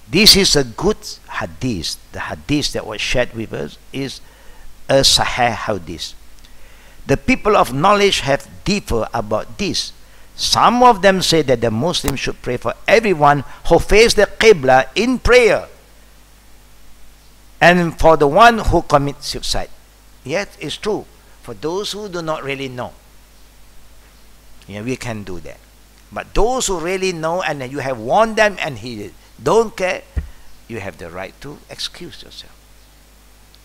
Speaker 1: this is a good hadith. The hadith that was shared with us is a sahih hadith. The people of knowledge have differed about this. Some of them say that the Muslim should pray for everyone who faces the Qibla in prayer, and for the one who commits suicide. Yet it's true, for those who do not really know, yeah, we can do that. But those who really know, and you have warned them and he don't care, you have the right to excuse yourself.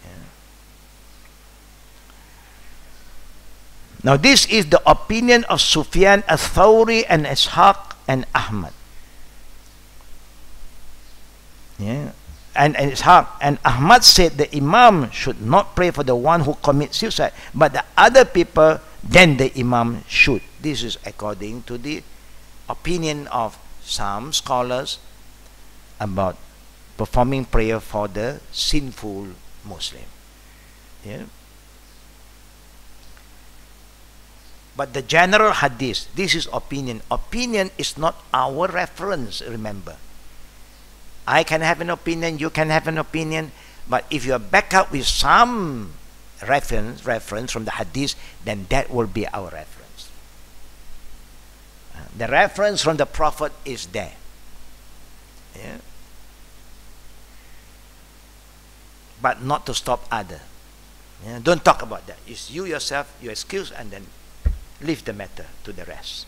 Speaker 1: Yeah. Now this is the opinion of Sufyan al-Thawri and Ishaq and Ahmad. Yeah. And Ishaq and Ahmad said the Imam should not pray for the one who commits suicide, but the other people, then the Imam should. This is according to the opinion of some scholars about performing prayer for the sinful Muslim. Yeah. But the general hadith, this is opinion. Opinion is not our reference, remember. I can have an opinion, you can have an opinion, but if you are back up with some reference from the hadith, then that will be our reference. The reference from the Prophet is there. Yeah. But not to stop others. Yeah. Don't talk about that. It's you yourself, you excuse, and then leave the matter to the rest.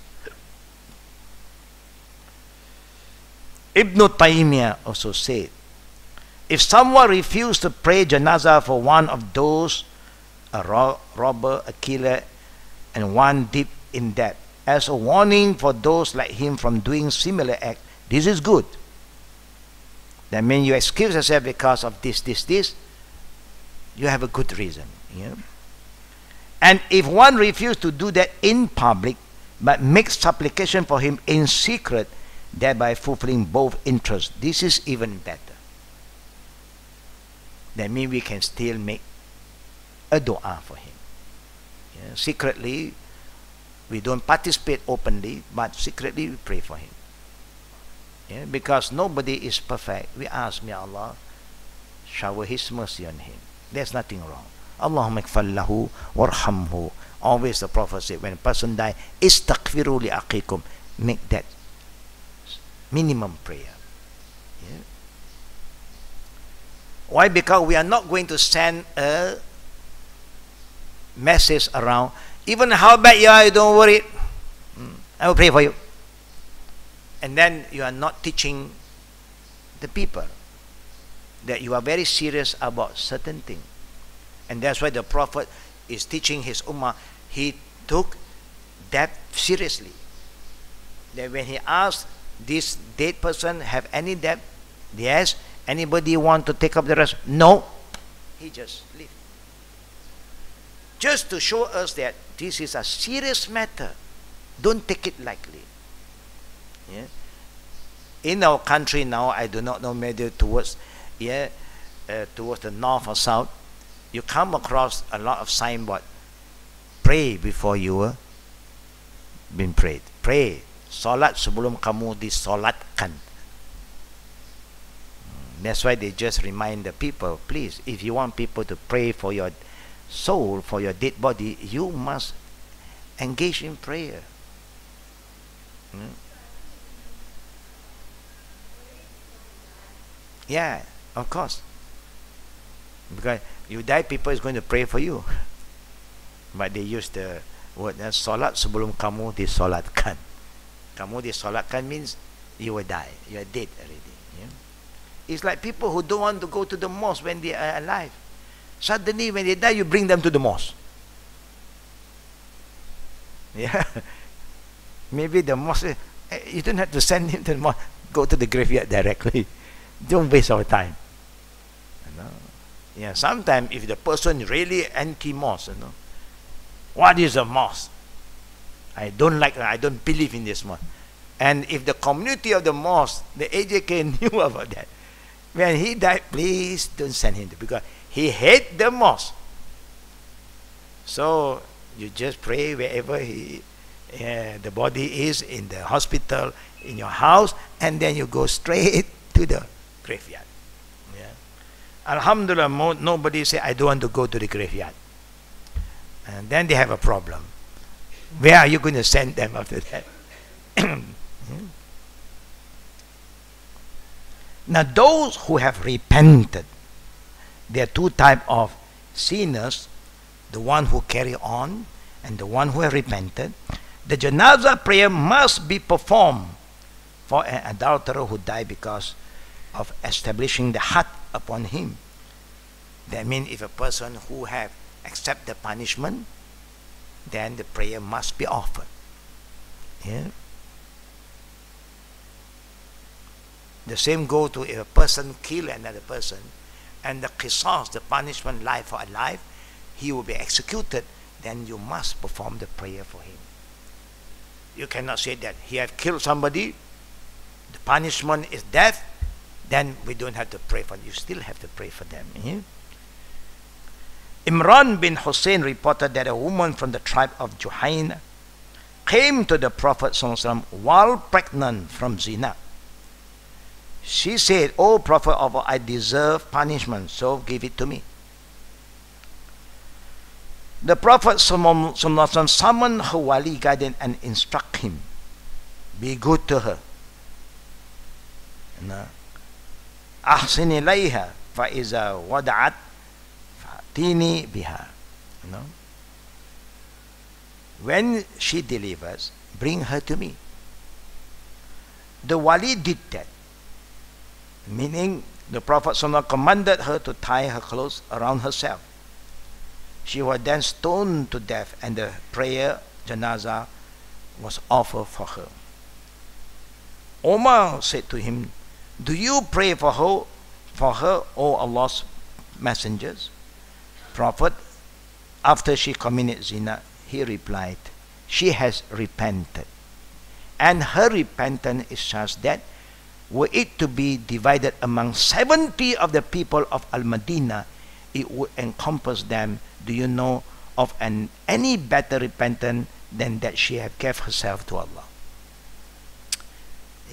Speaker 1: Ibn Taymiyyah also said, if someone refused to pray janazah for one of those, a robber, a killer, and one deep in debt, as a warning for those like him from doing similar act, this is good. That means you excuse yourself because of this, you have a good reason. Yeah? And if one refused to do that in public, but makes supplication for him in secret, thereby fulfilling both interests, this is even better. That means we can still make a dua for him. Yeah? Secretly, we don't participate openly, but secretly we pray for him. Yeah? Because nobody is perfect. We ask, may Allah shower His mercy on him. There's nothing wrong. Allahumma ighfir lahu warhamhu. Always the Prophet said, when a person dies, istaghfiru li aqikum. Make that minimum prayer. Yeah? Why? Because we are not going to send a message around, even how bad you are, don't worry, I will pray for you. And then you are not teaching the people that you are very serious about certain things. And that's why the Prophet is teaching his ummah. He took that seriously. That when he asked this dead person, have any debt? Yes. Anybody want to take up the rest? No. He just leave. Just to show us that this is a serious matter. Don't take it lightly. Yeah. In our country now, I do not know whether towards towards the north or south, you come across a lot of signboard. Pray before you were been prayed. Pray. Salat sebelum kamu disolatkan. That's why they just remind the people, please, if you want people to pray for your soul, for your dead body, you must engage in prayer. Yeah, of course. Because you die, people is going to pray for you. But they use the word solat sebelum kamu disolatkan. Kamu disolatkan means you will die. You are dead already. Yeah? It's like people who don't want to go to the mosque when they are alive. Suddenly, when they die, you bring them to the mosque. Yeah. Maybe the mosque, you don't have to send him to the mosque. Go to the graveyard directly. Don't waste our time. You know? Yeah, sometimes if the person really anti-mosque, you know, what is a mosque? I don't believe in this mosque. And if the community of the mosque, the AJK knew about that, when he died, please don't send him to, because he hates the mosque. So you just pray wherever the body is, in the hospital, in your house, and then you go straight to the graveyard. Yeah. Alhamdulillah, nobody say, I don't want to go to the graveyard. And then they have a problem. Where are you going to send them after that? Now, those who have repented, there are two types of sinners, the one who carry on and the one who have repented. The janazah prayer must be performed for an adulterer who died because of establishing the had upon him. That means if a person who have accepted the punishment, then the prayer must be offered. Yeah. The same go to if a person kill another person, and the qisas, the punishment, life for a life, he will be executed, then you must perform the prayer for him. You cannot say that he have killed somebody, the punishment is death, then we don't have to pray for them. You still have to pray for them. Yeah? Imran bin Hussain reported that a woman from the tribe of Juhayn came to the Prophet ﷺ while pregnant from zina. She said, "O Prophet of Allah, I deserve punishment, so give it to me." The Prophet ﷺ summoned her wali guardian and instruct him, be good to her. Ahsin ilayha fa iza wada'at fa'tini biha. When she delivers, bring her to me. The wali did that. Meaning, the Prophet ﷺ commanded her to tie her clothes around herself. She was then stoned to death, and the prayer janazah was offered for her. Omar said to him, "Do you pray for her, O Allah's messengers?" Prophet, after she committed zina, he replied, "She has repented, and her repentance is such that were it to be divided among 70 of the people of Al-Madinah, it would encompass them. Do you know of any better repentance than that she have gave herself to Allah?"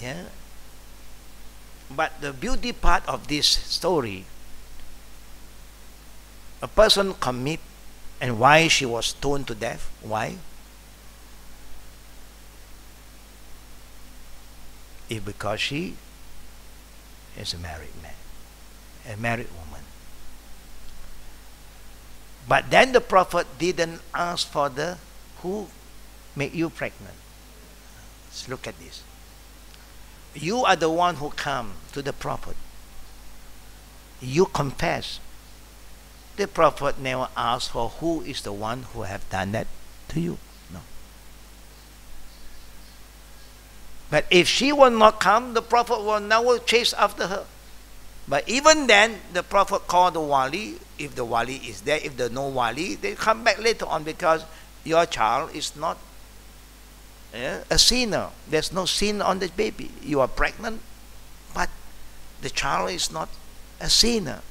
Speaker 1: Yeah. But the beauty part of this story, a person commit, and why she was stoned to death? Why? If because she is a married man, a married woman. But then the Prophet didn't ask for the who made you pregnant. Let's look at this. You are the one who come to the Prophet. You confess. The Prophet never asked for who is the one who have done that to you. No. But if she will not come, the Prophet will never chase after her. But even then, the Prophet called the wali. If the wali is there, if there's no wali, they come back later on, because your child is not a sinner. There's no sin on the baby. You are pregnant, but the child is not a sinner.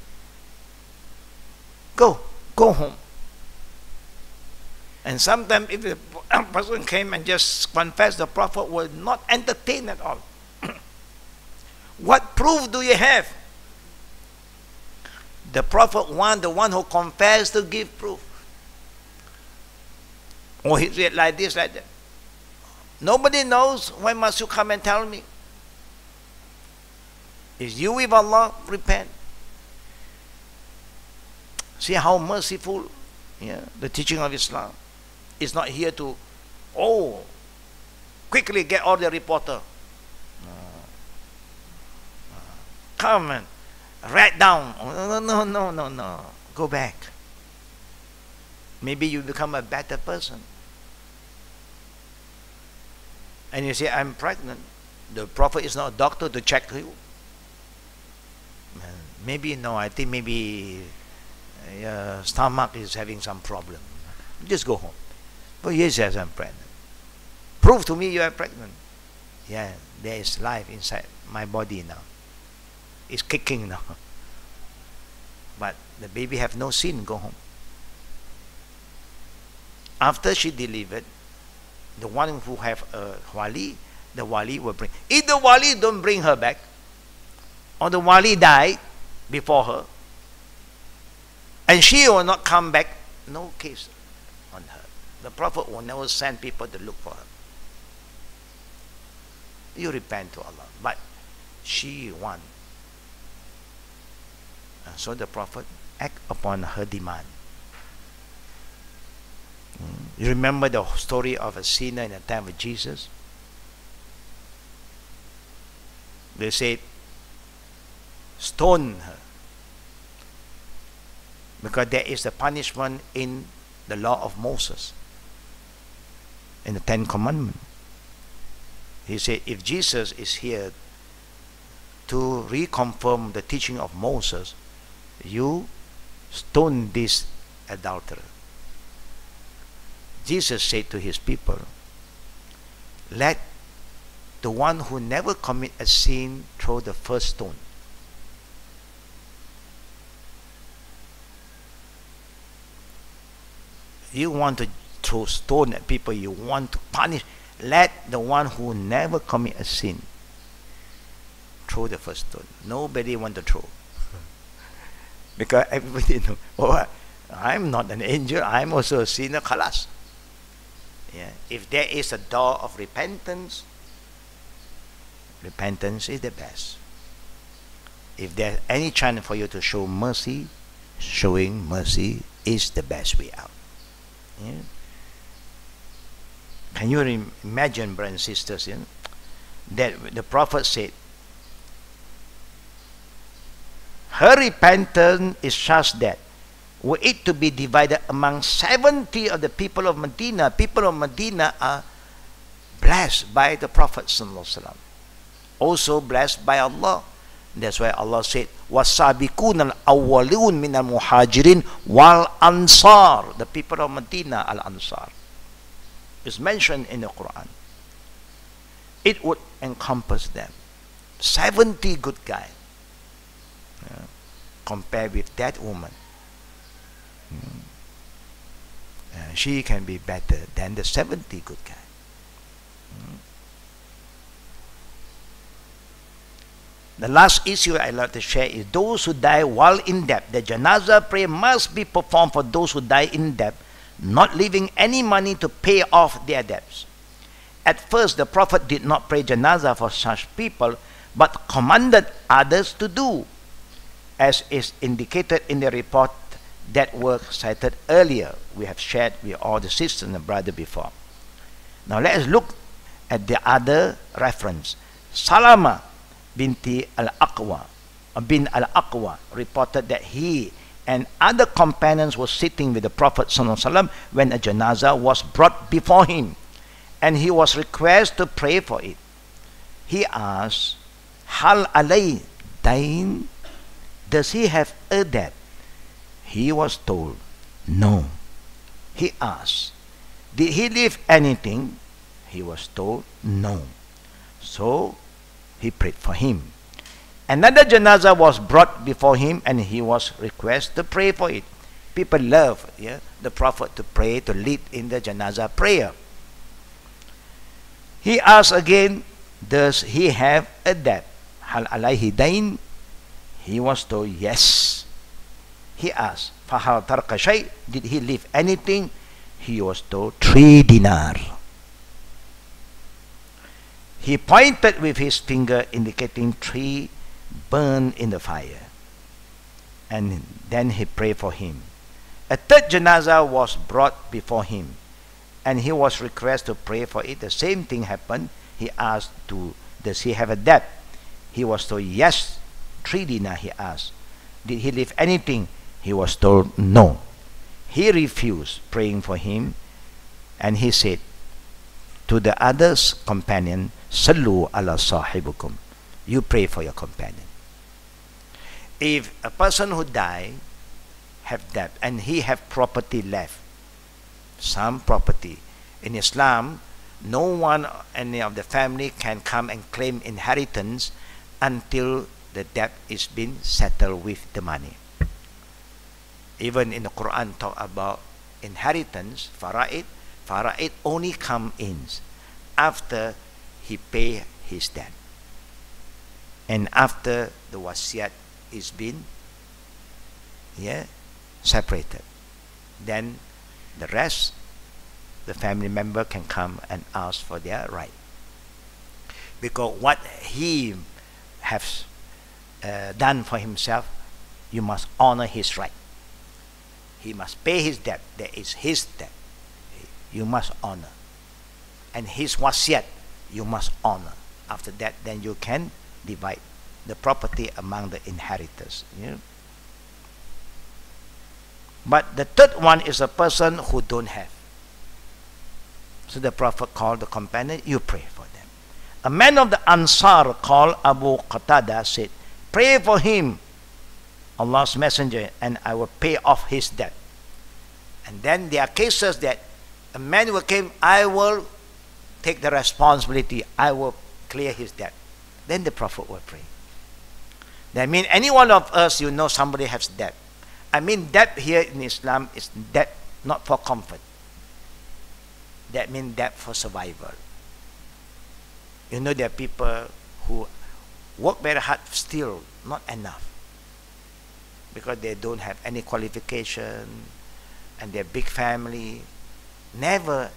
Speaker 1: Go home. And sometimes if the person came and just confessed, the Prophet will not entertain at all. What proof do you have? The Prophet wants the one who confessed to give proof. Or he said like this, like that. Nobody knows. Why must you come and tell me? Is you with Allah? Repent. See how merciful the teaching of Islam is. Not here to, quickly get all the reporter. come and write down. Oh, no. Go back. Maybe you become a better person. And you say, I'm pregnant. The prophet is not a doctor to check you. Maybe no, I think maybe your stomach is having some problem. Just go home. But yes, I'm pregnant. Prove to me you are pregnant. Yeah, there is life inside my body now. It's kicking now. But the baby have no sin. Go home. After she delivered, the one who have a wali, the wali will bring. If the wali don't bring her back, or the wali died before her, and she will not come back, no case on her. The prophet will never send people to look for her. You repent to Allah, but she won. And so the prophet act upon her demand. You remember the story of a sinner in the time of Jesus? They said, stone her. Because there is a punishment in the law of Moses, in the Ten Commandments. He said, if Jesus is here to reconfirm the teaching of Moses, you stone this adulterer. Jesus said to his people, let the one who never commit a sin throw the first stone. You want to throw stone at people, you want to punish, let the one who never commit a sin throw the first stone. Nobody want to throw. Because everybody knows, oh, I'm not an angel, I'm also a sinner, khalas. Yeah. If there is a door of repentance, repentance is the best. If there's any chance for you to show mercy, showing mercy is the best way out. Yeah. Can you imagine, brothers and sisters, that the prophet said, her repentance is such that were it to be divided among 70 of the people of Medina are blessed by the Prophet ﷺ, also blessed by Allah. That's why Allah said, وَالسَّابِقُونَ الْأَوَّلُونَ مِنَ الْمُحَاجِرِينَ وَالْأَنصَارِ. The people of Medina, Al-Ansar, is mentioned in the Quran. It would encompass them. 70 good guys. Compared with that woman, she can be better than the 70 good guys. The last issue I'd like to share is those who die while in debt. The janazah prayer must be performed for those who die in debt, not leaving any money to pay off their debts. At first, the Prophet did not pray janazah for such people, but commanded others to do, as is indicated in the report that were cited earlier. We have shared with all the sisters and the brother before. Now let us look at the other reference. Salama bin al-Aqwa reported that he and other companions were sitting with the Prophet ﷺ when a janazah was brought before him, and he was requested to pray for it. He asked, Hal alay dain? Does he have a debt? He was told, no. He asked, did he leave anything? He was told, no. So he prayed for him. Another janazah was brought before him, and he was requested to pray for it. People love the Prophet to pray, to lead in the janazah prayer. He asked again, does he have a debt? Hal alayhi dain? He was told yes. He asked, Fahal tarka shay? Did he leave anything? He was told 3 dinar. He pointed with his finger indicating 3 burned in the fire. And then he prayed for him. A third janazah was brought before him, and he was requested to pray for it. The same thing happened. He asked, does he have a debt? He was told yes. 3 dinar, he asked. Did he leave anything? He was told no. He refused praying for him, and he said to the other's companion, Sallu ala sahibukum. You pray for your companion. If a person who died have debt and he have property left, some property, in Islam, no one, any of the family can come and claim inheritance until the debt is been settled with the money. Even in the Quran talk about inheritance, fara'id only come in after he pay his debt and after the wasiat is been separated. Then the rest, the family member can come and ask for their right, because what he has done for himself, you must honor his right. He must pay his debt. That is his debt. You must honor. And his wasiat, you must honor. After that, then you can divide the property among the inheritors. But the third one is a person who don't have. So the Prophet called the companion, you pray for them. A man of the Ansar called Abu Qatada said, pray for him, Allah's messenger, and I will pay off his debt. And then there are cases that a man will come, I will take the responsibility, I will clear his debt. Then the Prophet will pray. That means any one of us, somebody has debt. I mean, debt here in Islam is debt not for comfort. That means debt for survival. There are people who work very hard, still not enough, because they don't have any qualification and their big family. Never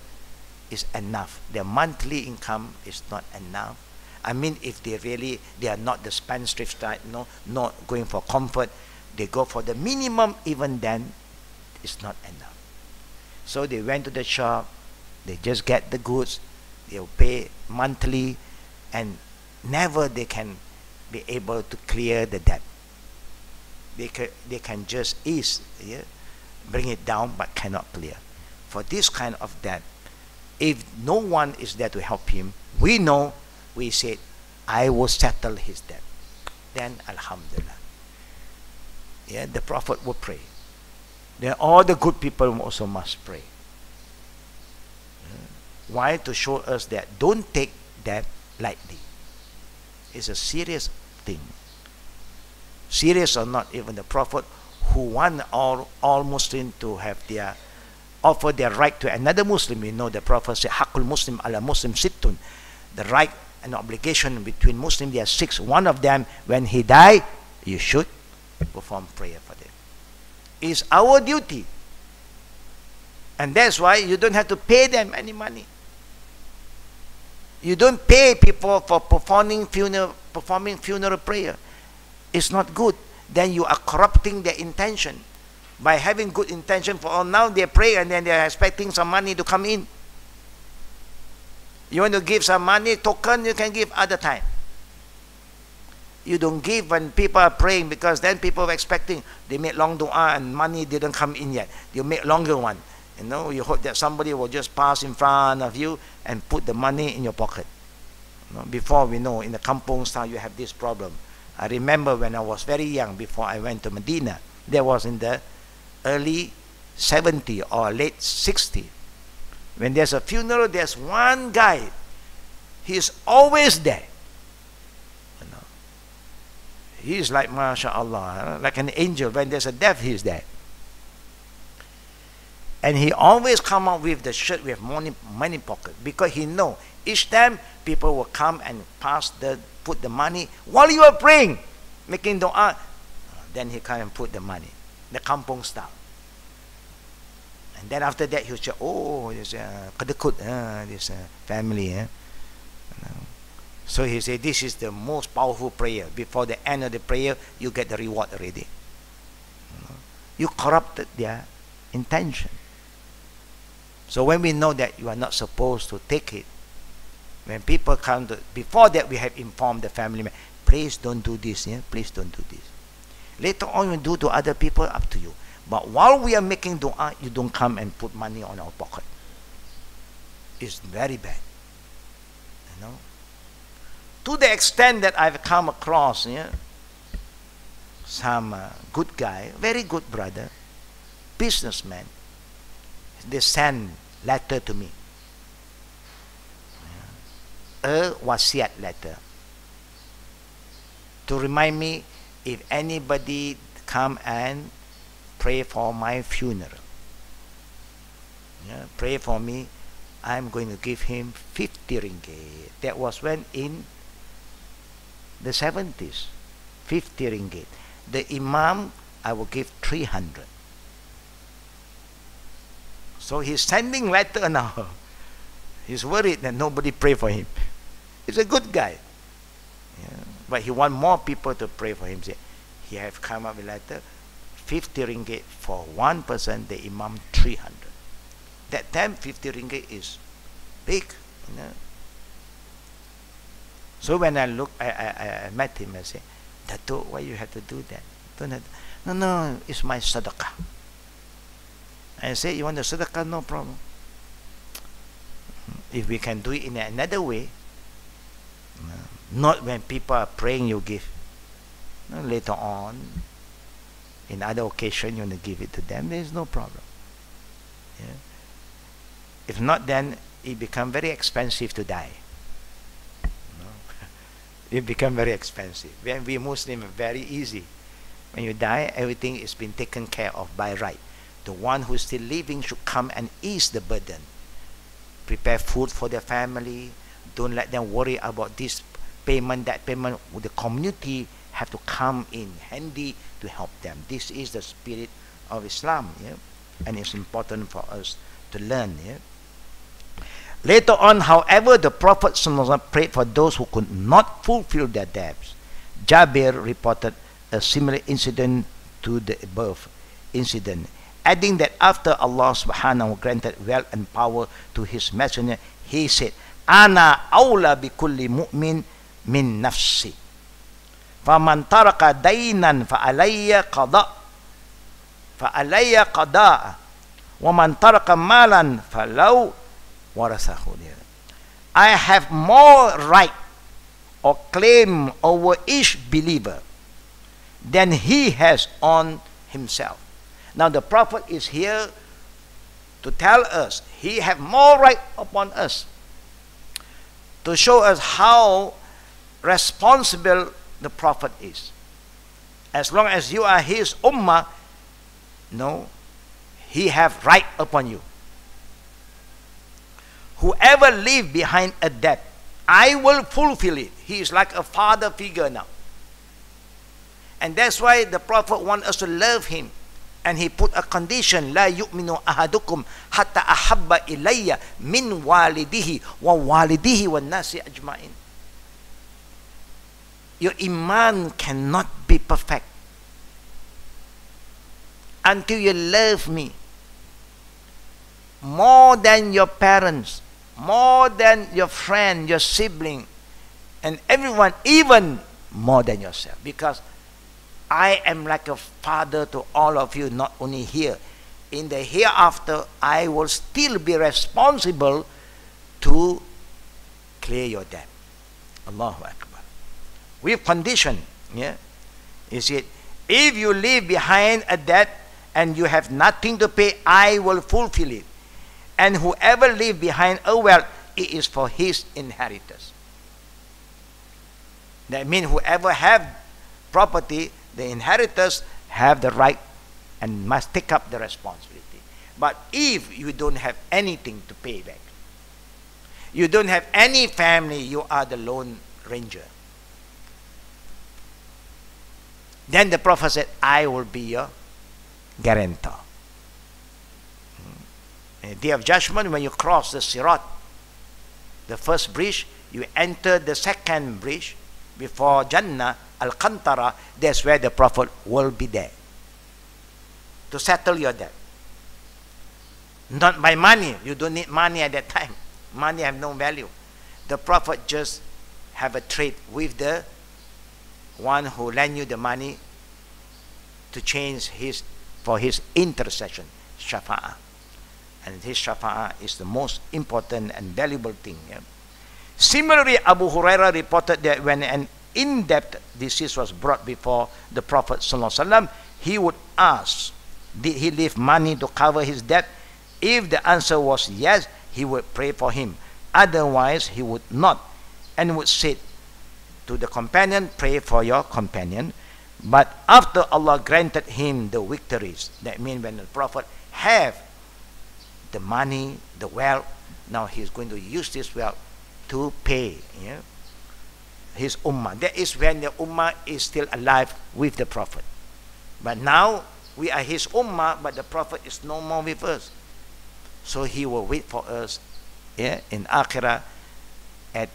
Speaker 1: is enough. Their monthly income is not enough. I mean, if they are not the spendthrift type, not going for comfort, they go for the minimum, even then it's not enough. So they went to the shop, they just get the goods, they'll pay monthly, and never they can be able to clear the debt. They can just ease, bring it down, but cannot clear. For this kind of debt, if no one is there to help him, we said, I will settle his debt. Then, alhamdulillah. The Prophet will pray. Then all the good people also must pray. Why? To show us that don't take that lightly. It's a serious thing. Serious or not, even the Prophet, who want all Muslims to have offer their right to another Muslim. The Prophet said, Haqqul Muslim ala Muslim sittun. The right and obligation between Muslims, there are 6. One of them, when he die, you should perform prayer for them. It's our duty. And that's why you don't have to pay them any money. You don't pay people for performing funeral prayer. It's not good. Then you are corrupting their intention. By having good intention for all, now they pray and then they are expecting some money to come in. You want to give some money, token, you can give other time. You don't give when people are praying, because then people are expecting, they make long dua and money didn't come in yet. You make longer one. You hope that somebody will just pass in front of you and put the money in your pocket. Before we know, in the kampong style, you have this problem. I remember when I was very young, before I went to Medina, there was in the early 70 or late 60. When there's a funeral, there's one guy. He's always there. He's like, MashaAllah, like an angel. When there's a death, he's there. And he always come out with the shirt with money pocket, because he know each time people will come and put the money while you are praying, making dua. Then he come and put the money, the kampong style. And then after that he'll say, oh, this kadekut, this family. So he said, this is the most powerful prayer. Before the end of the prayer, you get the reward already. You corrupted their intention. So when we know that you are not supposed to take it, when people come to, before that we have informed the family, please don't do this, yeah? Please don't do this. Later on, you do to other people, up to you. But while we are making dua, you don't come and put money on our pocket. It's very bad. You know? To the extent that I've come across, yeah, some good guy, very good brother, businessman, they send letter to me. A wasiat letter. To remind me if anybody come and pray for my funeral. Yeah, pray for me. I'm going to give him 50 ringgit. That was when in the 70s. 50 ringgit. The imam, I will give 300. So he's sending letter now. He's worried that nobody pray for him. He's a good guy. Yeah. But he want more people to pray for him. He have come up with letter, 50 ringgit for one person, the imam 300. That time 50 ringgit is big, you know. So when I met him, I said, Dato', why you have to do that? Don't have to. No, it's my sadaqah. I said, you want the sadaqah? No problem. If we can do it in another way, not when people are praying, you give. Later on, in other occasion, you want to give it to them, there is no problem. Yeah. If not, then it becomes very expensive to die. It becomes very expensive. When we Muslims, very easy. When you die, everything is been taken care of by right. The one who is still living should come and ease the burden. Prepare food for their family. Don't let them worry about this payment, that payment. The community have to come in handy to help them. This is the spirit of Islam, yeah? And it's important for us to learn. Yeah? Later on, however, the Prophet ﷺ prayed for those who could not fulfill their debts. Jabir reported a similar incident to the above incident, adding that after Allah subhanahu granted wealth and power to his messenger, he said, Ana awla bi kulli mu'min min nafsi. Faman taraka daynan fa'alayya qada' wa man taraka malan falaw warasahu. I have more right or claim over each believer than he has on himself. Now the Prophet is here to tell us he have more right upon us, to show us how responsible the Prophet is. As long as you are his ummah, no, he have right upon you. Whoever leave behind a debt, I will fulfill it. He is like a father figure now. And that's why the Prophet wants us to love him. And he put a condition, لا يؤمن أحدكم حتى أحب إلي من والده ووالده والناس أجمعين. Your iman cannot be perfect until you love me more than your parents, more than your friend, your sibling, and everyone, even more than yourself. Because I am like a father to all of you, not only here. In the hereafter, I will still be responsible to clear your debt. Allahu Akbar. With condition, yeah. You see it? If you leave behind a debt and you have nothing to pay, I will fulfill it. And whoever leave behind a wealth, it is for his inheritors. That means whoever have property, the inheritors have the right and must take up the responsibility. But if you don't have anything to pay back, you don't have any family, you are the lone ranger, then the Prophet said, I will be your guarantor. In the day of judgment, when you cross the Sirat, the first bridge, you enter the second bridge before Jannah, Al-Qantara, that's where the Prophet will be there to settle your debt. Not by money. You don't need money at that time. Money have no value. The Prophet just have a trade with the one who lend you the money to change for his intercession, shafa'ah. And his shafa'ah is the most important and valuable thing. Yeah? Similarly, Abu Hurairah reported that when an in-depth disease was brought before the Prophet ﷺ, he would ask, did he leave money to cover his debt? If the answer was yes, he would pray for him. Otherwise, he would not, and would say to the companion, pray for your companion. But after Allah granted him the victories, that means when the Prophet have the money, the wealth, now he's going to use this wealth to pay his ummah. That is when the ummah is still alive with the Prophet. But now we are his ummah, but the Prophet is no more with us. So he will wait for us in Akhirah at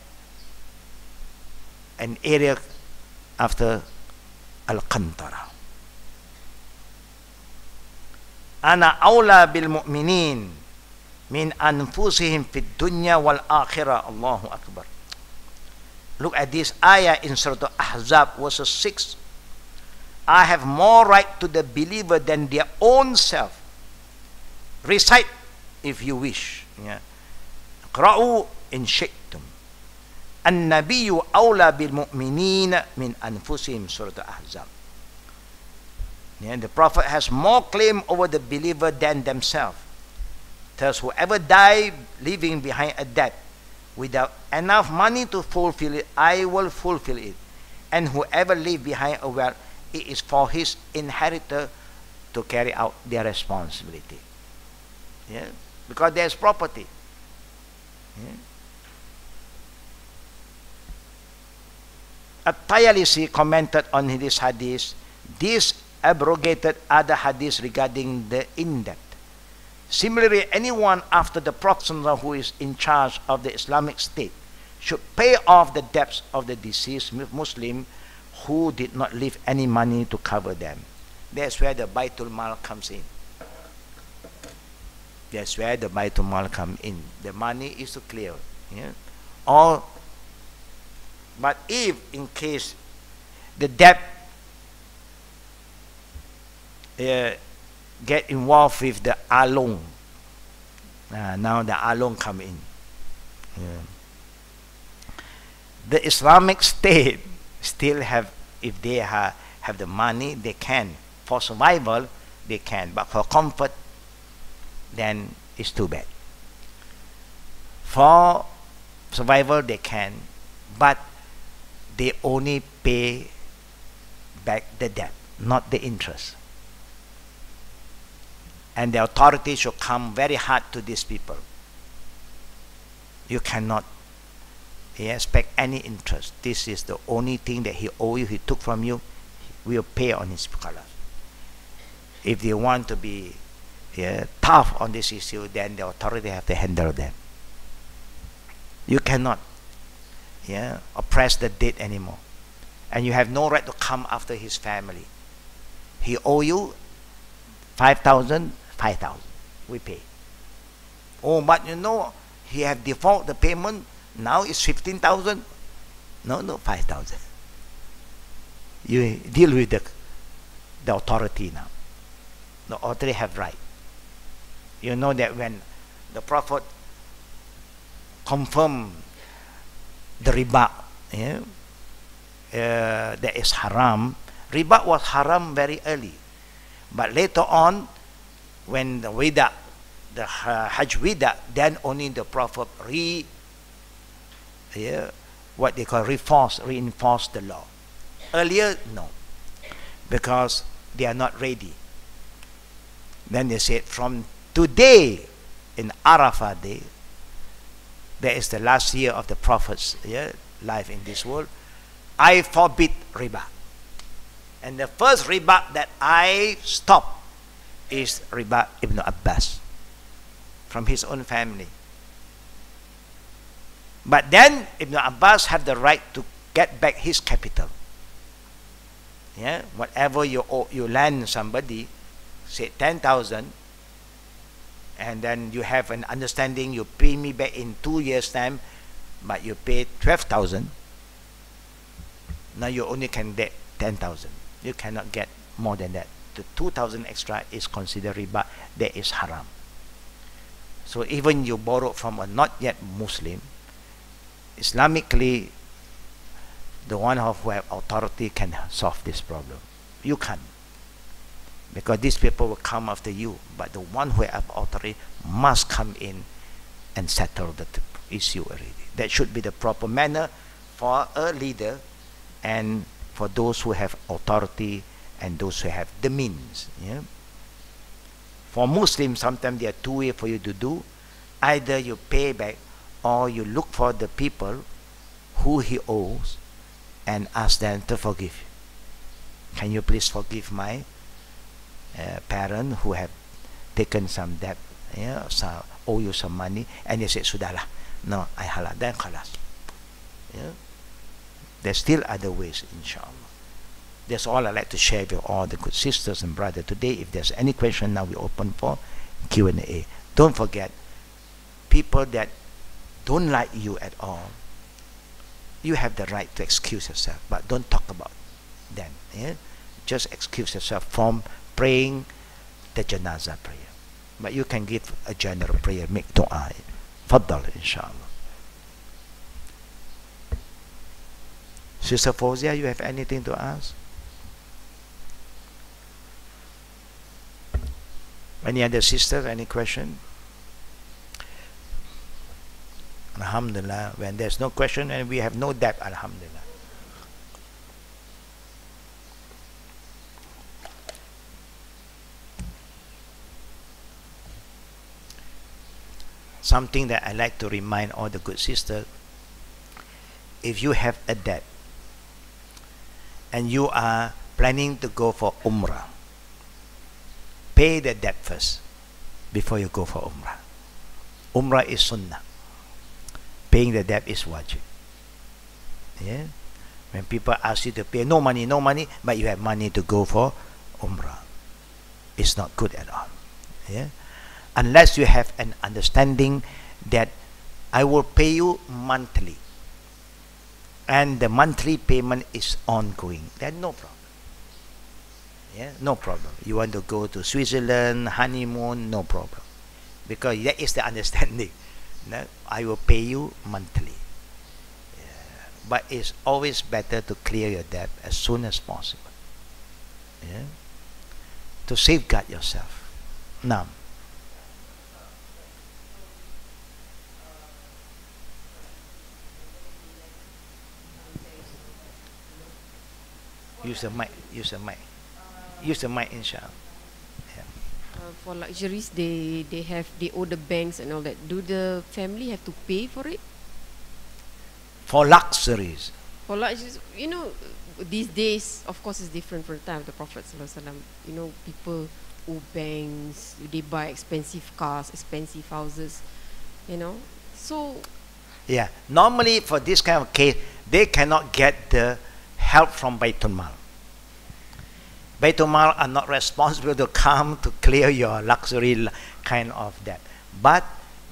Speaker 1: an area after Al-Qantara. Ana awla bil mu'minin min anfusihim fid dunya wal akhirah. Allahu Akbar. Look at this ayah in Surah Ahzab verse 6. I have more right to the believer than their own self. Recite if you wish. Qra'u in shi'tum. An-nabiyyu awla bil mu'minina min anfusihim. Surah Ahzab. The Prophet has more claim over the believer than themselves. Thus, whoever died leaving behind a debt without enough money to fulfill it, I will fulfill it. And whoever leave behind a wealth, it is for his inheritor to carry out their responsibility. Because there is property. At-Tayalisi commented on this hadith. This abrogated other hadiths regarding the in-debt. Similarly, anyone after the Prophet who is in charge of the Islamic State should pay off the debts of the deceased Muslim who did not leave any money to cover them. That's where the Baitul Mal comes in. That's where the Baitul Mal comes in. The money is to clear. But if in case the debt get involved with the along, now the along come in. The Islamic State still have, if they have the money, they can. For survival, they can. But for comfort, then it's too bad. For survival, they can. But they only pay back the debt, not the interest. And the authority should come very hard to these people. You cannot expect any interest. This is the only thing that he owes you, he took from you, he will pay on his color. If they want to be tough on this issue, then the authority have to handle them. You cannot oppress the dead anymore. And you have no right to come after his family. He owe you 5,000, 5,000. We pay. Oh, but he have default the payment. Now it's 15,000. No, 5,000. You deal with the authority now. The authority have right. You know that when the Prophet confirmed the riba, that is haram. Riba was haram very early. But later on, when the Wida, the Hajj Wida, then only the Prophet what they call reinforce the law. Earlier, no. Because they are not ready. Then they said, from today, in Arafah day, that is the last year of the Prophet's life in this world, I forbid riba. And the first riba that I stop is riba Ibn Abbas from his own family. But then Ibn Abbas had the right to get back his capital. Whatever you lend somebody, say 10,000, and then you have an understanding, you pay me back in 2 years' time, but you pay 12,000. Now you only can get 10,000. You cannot get more than that. The 2,000 extra is considered riba. That is haram. So even you borrow from a not yet Muslim, Islamically, the one who have authority can solve this problem. You can't. Because these people will come after you. But the one who have authority must come in and settle the issue already. That should be the proper manner for a leader and for those who have authority and those who have the means. Yeah? For Muslims, sometimes there are two ways for you to do. Either you pay back or you look for the people who he owes and ask them to forgive. Can you please forgive my parent who have taken some debt, so owe you some money, and you say, Sudahlah, no, I halal, then khalas. Yeah? There's still other ways, inshallah. That's all I'd like to share with all the good sisters and brothers today. If there's any question, now we open for Q&A. Don't forget, people that don't like you at all, you have the right to excuse yourself, but don't talk about them. Yeah? Just excuse yourself from praying the janazah prayer. But you can give a general prayer, make dua. Faddal, inshallah. Sister Fawzia, you have anything to ask? Any other sisters, any question? Alhamdulillah, when there's no question and we have no debt, alhamdulillah. Something that I like to remind all the good sisters, if you have a debt and you are planning to go for Umrah, pay the debt first before you go for Umrah. Umrah is sunnah. Paying the debt is wajib. Yeah? When people ask you to pay, no money, but you have money to go for Umrah, it's not good at all. Yeah? Unless you have an understanding that I will pay you monthly and the monthly payment is ongoing, then no problem. Yeah, no problem. You want to go to Switzerland, honeymoon, no problem. Because that is the understanding. No, I will pay you monthly. Yeah. But it's always better to clear your debt as soon as possible. Yeah? To safeguard yourself. Now, use the mic, inshallah. Yeah.
Speaker 2: For luxuries, they owe the banks and all that. Do the family have to pay for it?
Speaker 1: For luxuries.
Speaker 2: For luxuries, these days, of course, it's different from the time of the Prophet ﷺ. People owe banks, they buy expensive cars, expensive houses, So,
Speaker 1: yeah, normally for this kind of case, they cannot get the help from Baitul Mal. Baitul Mal are not responsible to come to clear your luxury kind of debt. But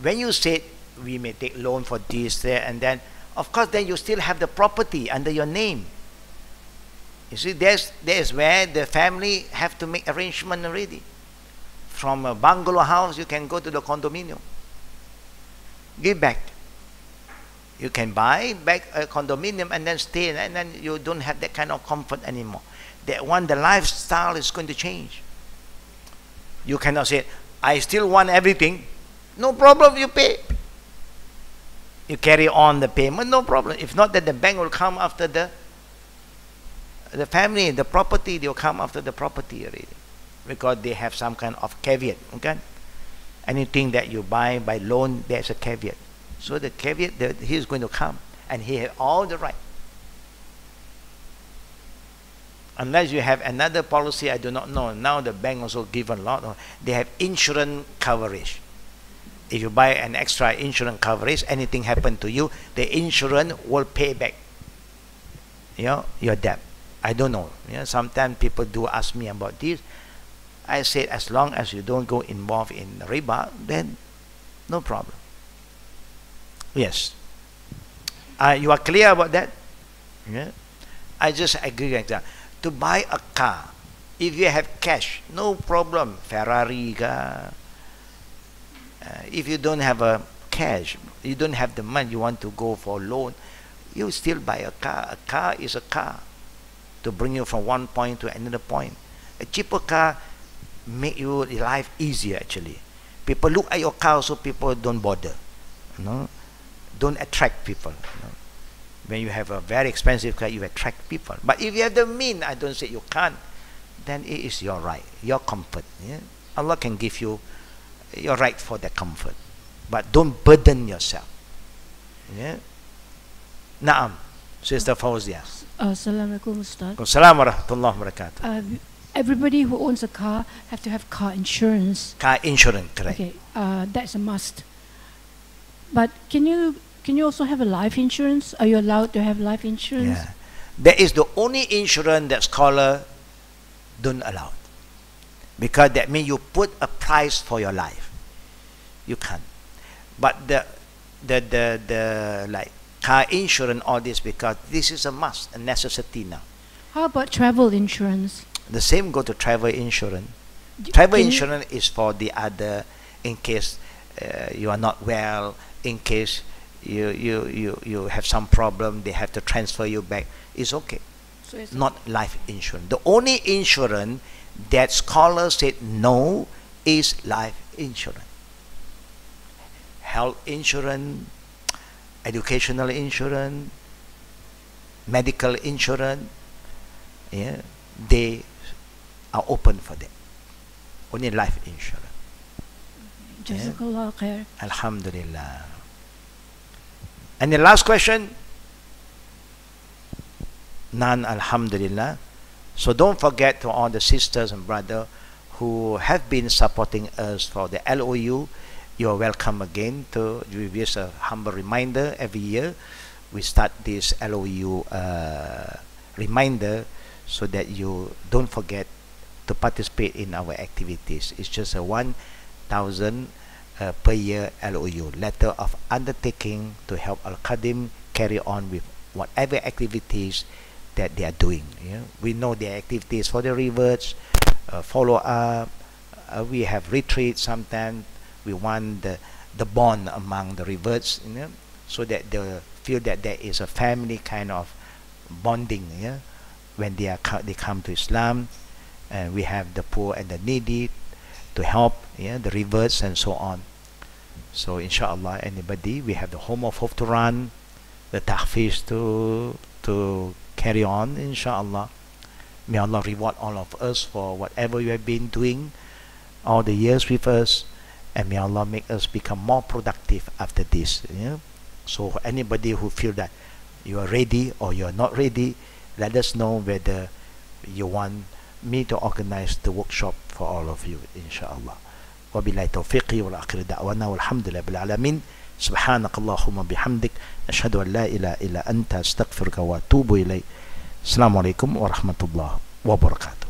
Speaker 1: when you say we may take loan for this, there, and then, of course, then you still have the property under your name. You see, there's where the family have to make arrangement already. From a bungalow house, you can go to the condominium. Give back. You can buy back a condominium and then stay, and then you don't have that kind of comfort anymore. That one, the lifestyle is going to change. You cannot say, I still want everything. No problem, you pay. You carry on the payment, no problem. If not, then the bank will come after the family, the property, they'll come after the property already. Because they have some kind of caveat. Okay? Anything that you buy by loan, there's a caveat. So the caveat that he is going to come and he has all the right. Unless you have another policy, I do not know. Now the bank also give a lot. They have insurance coverage. If you buy an extra insurance coverage, anything happen to you, the insurance will pay back your debt. I don't know. Sometimes people do ask me about this. I said, as long as you don't go involved in riba, then no problem. Yes. You are clear about that? Yeah. I just agree with that. To buy a car, if you have cash, no problem. Ferrari ka. If you don't have a cash, you don't have the money, you want to go for loan, you still buy a car. A car is a car to bring you from one point to another point. A cheaper car make your life easier actually. People look at your car, so people don't bother. Don't attract people. When you have a very expensive car, you attract people. But if you have the means, I don't say you can't, then it is your right, your comfort. Yeah? Allah can give you your right for the comfort. But don't burden yourself. Yeah? Naam, Sister Fauzia.
Speaker 3: Assalamualaikum, Ustaz.
Speaker 1: Assalamu warahmatullahi wabarakatuh.
Speaker 3: Everybody who owns a car have to have car insurance.
Speaker 1: Car insurance, correct.
Speaker 3: Okay, that's a must. But can you also have a life insurance? Are you allowed to have life insurance?
Speaker 1: Yeah. That is the only insurance that scholar don't allow. Because that means you put a price for your life. You can't. But the like car insurance, all this, because this is a must, a necessity now.
Speaker 3: How about travel insurance?
Speaker 1: The same go to travel insurance.
Speaker 3: D-
Speaker 1: Travel
Speaker 3: can you-
Speaker 1: insurance is for the other, in case you are not well, in case you have some problem, they have to transfer you back. It's okay.
Speaker 3: So it's
Speaker 1: Not life insurance. The only insurance that scholars said no is life insurance. Health insurance, educational insurance, medical insurance, yeah, they are open for that. Only life insurance.
Speaker 3: Jazakallah khair.
Speaker 1: Alhamdulillah. And the last question? None, alhamdulillah. So don't forget to all the sisters and brothers who have been supporting us for the LOU. You are welcome again to give us a humble reminder every year. We start this LOU reminder so that you don't forget to participate in our activities. It's just a 1,000 per year LOU, letter of undertaking to help Al-Qadim carry on with whatever activities that they are doing. Yeah? We know their activities for the rivers, follow up, we have retreats sometimes. We want the bond among the rivers, so that they feel that there is a family kind of bonding, when they come to Islam. And we have the poor and the needy to help, the rivers and so on. So inshallah, anybody, we have the Home of Hope to run, the tahfiz to carry on, inshallah. May Allah reward all of us for whatever you have been doing all the years with us, and may Allah make us become more productive after this. So for anybody who feel that you are ready or you are not ready, let us know whether you want me to organize the workshop for all of you, inshallah. وبالله توفيقي والآخر دعوانا والحمد لله بالعالمين سبحانك اللهم بحمدك نشهد أن لا إله إلا أنت أستغفرك وأتوب إليك السلام عليكم ورحمة الله وبركاته.